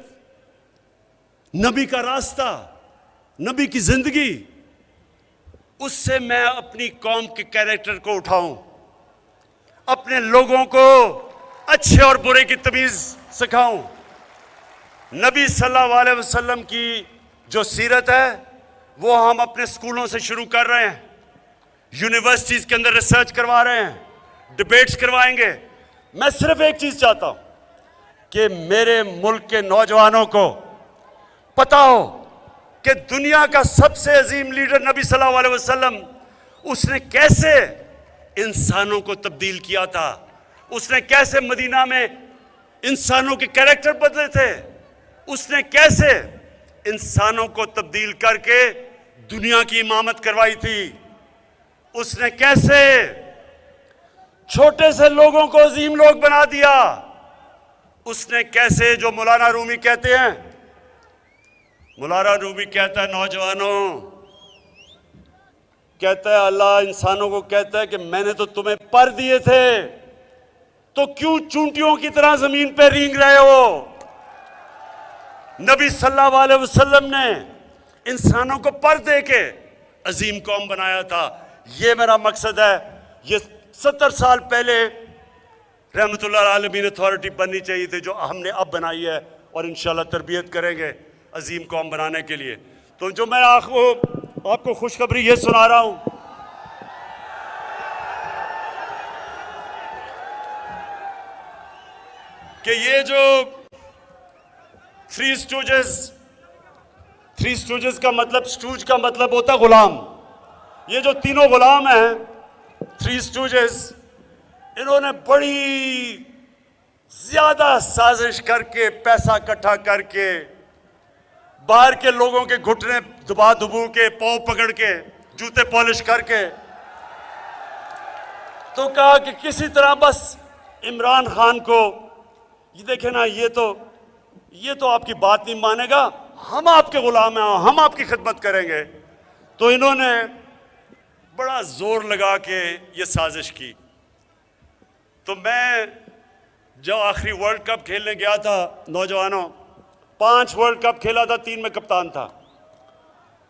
नबी का रास्ता, नबी की जिंदगी, उससे मैं अपनी कौम के कैरेक्टर को उठाऊं, अपने लोगों को अच्छे और बुरे की तमीज सिखाऊं। नबी सल्लल्लाहु अलैहि वसल्लम की जो सीरत है वो हम अपने स्कूलों से शुरू कर रहे हैं, यूनिवर्सिटीज के अंदर रिसर्च करवा रहे हैं, डिबेट्स करवाएंगे। मैं सिर्फ एक चीज चाहता हूं कि मेरे मुल्क के नौजवानों को पता हो कि दुनिया का सबसे अजीम लीडर नबी सल्लल्लाहु अलैहि वसल्लम, उसने कैसे इंसानों को तब्दील किया था, उसने कैसे मदीना में इंसानों के कैरेक्टर बदले थे, उसने कैसे इंसानों को तब्दील करके दुनिया की इमामत करवाई थी, उसने कैसे छोटे से लोगों को अजीम लोग बना दिया, उसने कैसे, जो मौलाना रूमी कहते हैं, मौलाना रूमी कहता है नौजवानों, कहता है अल्लाह इंसानों को कहता है कि मैंने तो तुम्हें पर दिए थे, तो क्यों चूंटियों की तरह जमीन पे रेंग रहे हो। नबी सल्लल्लाहु अलैहि वसल्लम ने इंसानों को पर दे के अजीम कौम बनाया था। ये मेरा मकसद है। ये 70 साल पहले रहमतुल्लाह आलमीन अथॉरिटी बननी चाहिए थी, जो हमने अब बनाई है, और इंशाल्लाह तरबियत करेंगे अजीम कौम बनाने के लिए। तो जो मैं आपको खुशखबरी ये सुना रहा हूं कि ये जो थ्री स्टूजेस का मतलब, स्टूज का मतलब होता गुलाम। ये जो तीनों गुलाम हैं, थ्री स्टूजेस, इन्होंने बड़ी ज्यादा साजिश करके, पैसा इकट्ठा करके, बाहर के लोगों के घुटने दबा दुबू के, पांव पकड़ के, जूते पॉलिश करके, तो कहा कि किसी तरह बस इमरान खान को, ये देखे ना, ये तो आपकी बात नहीं मानेगा, हम आपके गुलाम हैं, हम आपकी खिदमत करेंगे। तो इन्होंने बड़ा जोर लगा के ये साजिश की। तो मैं जब आखिरी वर्ल्ड कप खेलने गया था, नौजवानों, 5 वर्ल्ड कप खेला था, 3 में कप्तान था,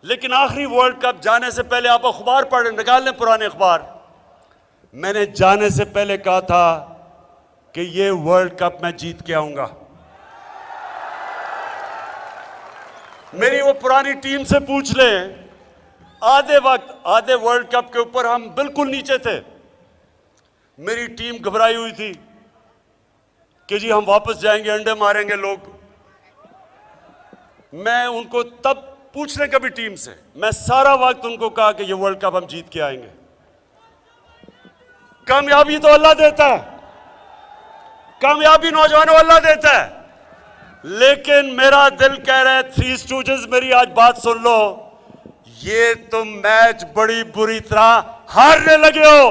लेकिन आखिरी वर्ल्ड कप जाने से पहले, आप अखबार पढ़ निकाल लें, पुराने अखबार, मैंने जाने से पहले कहा था कि ये वर्ल्ड कप मैं जीत के आऊंगा। मेरी वो पुरानी टीम से पूछ लें, आधे वक्त, आधे वर्ल्ड कप के ऊपर हम बिल्कुल नीचे थे, मेरी टीम घबराई हुई थी कि जी हम वापस जाएंगे, अंडे मारेंगे लोग। मैं उनको तब पूछ लें कभी टीम से, मैं सारा वक्त उनको कहा कि ये वर्ल्ड कप हम जीत के आएंगे। कामयाबी तो अल्लाह देता है, कामयाबी नौजवानों अल्लाह देता है, लेकिन मेरा दिल कह रहा है थ्री स्टूडेंट्स मेरी आज बात सुन लो, ये तुम मैच बड़ी बुरी तरह हारने लगे हो।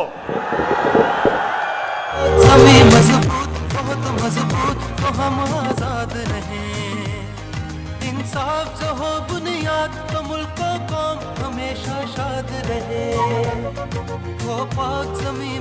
समय मजबूत बहुत मजबूत तो हम आजाद रहे, इंसाफ जो हो बुनियाद तो मुल्क को कौम हमेशा शाद रहे, वो पाक ज़मीं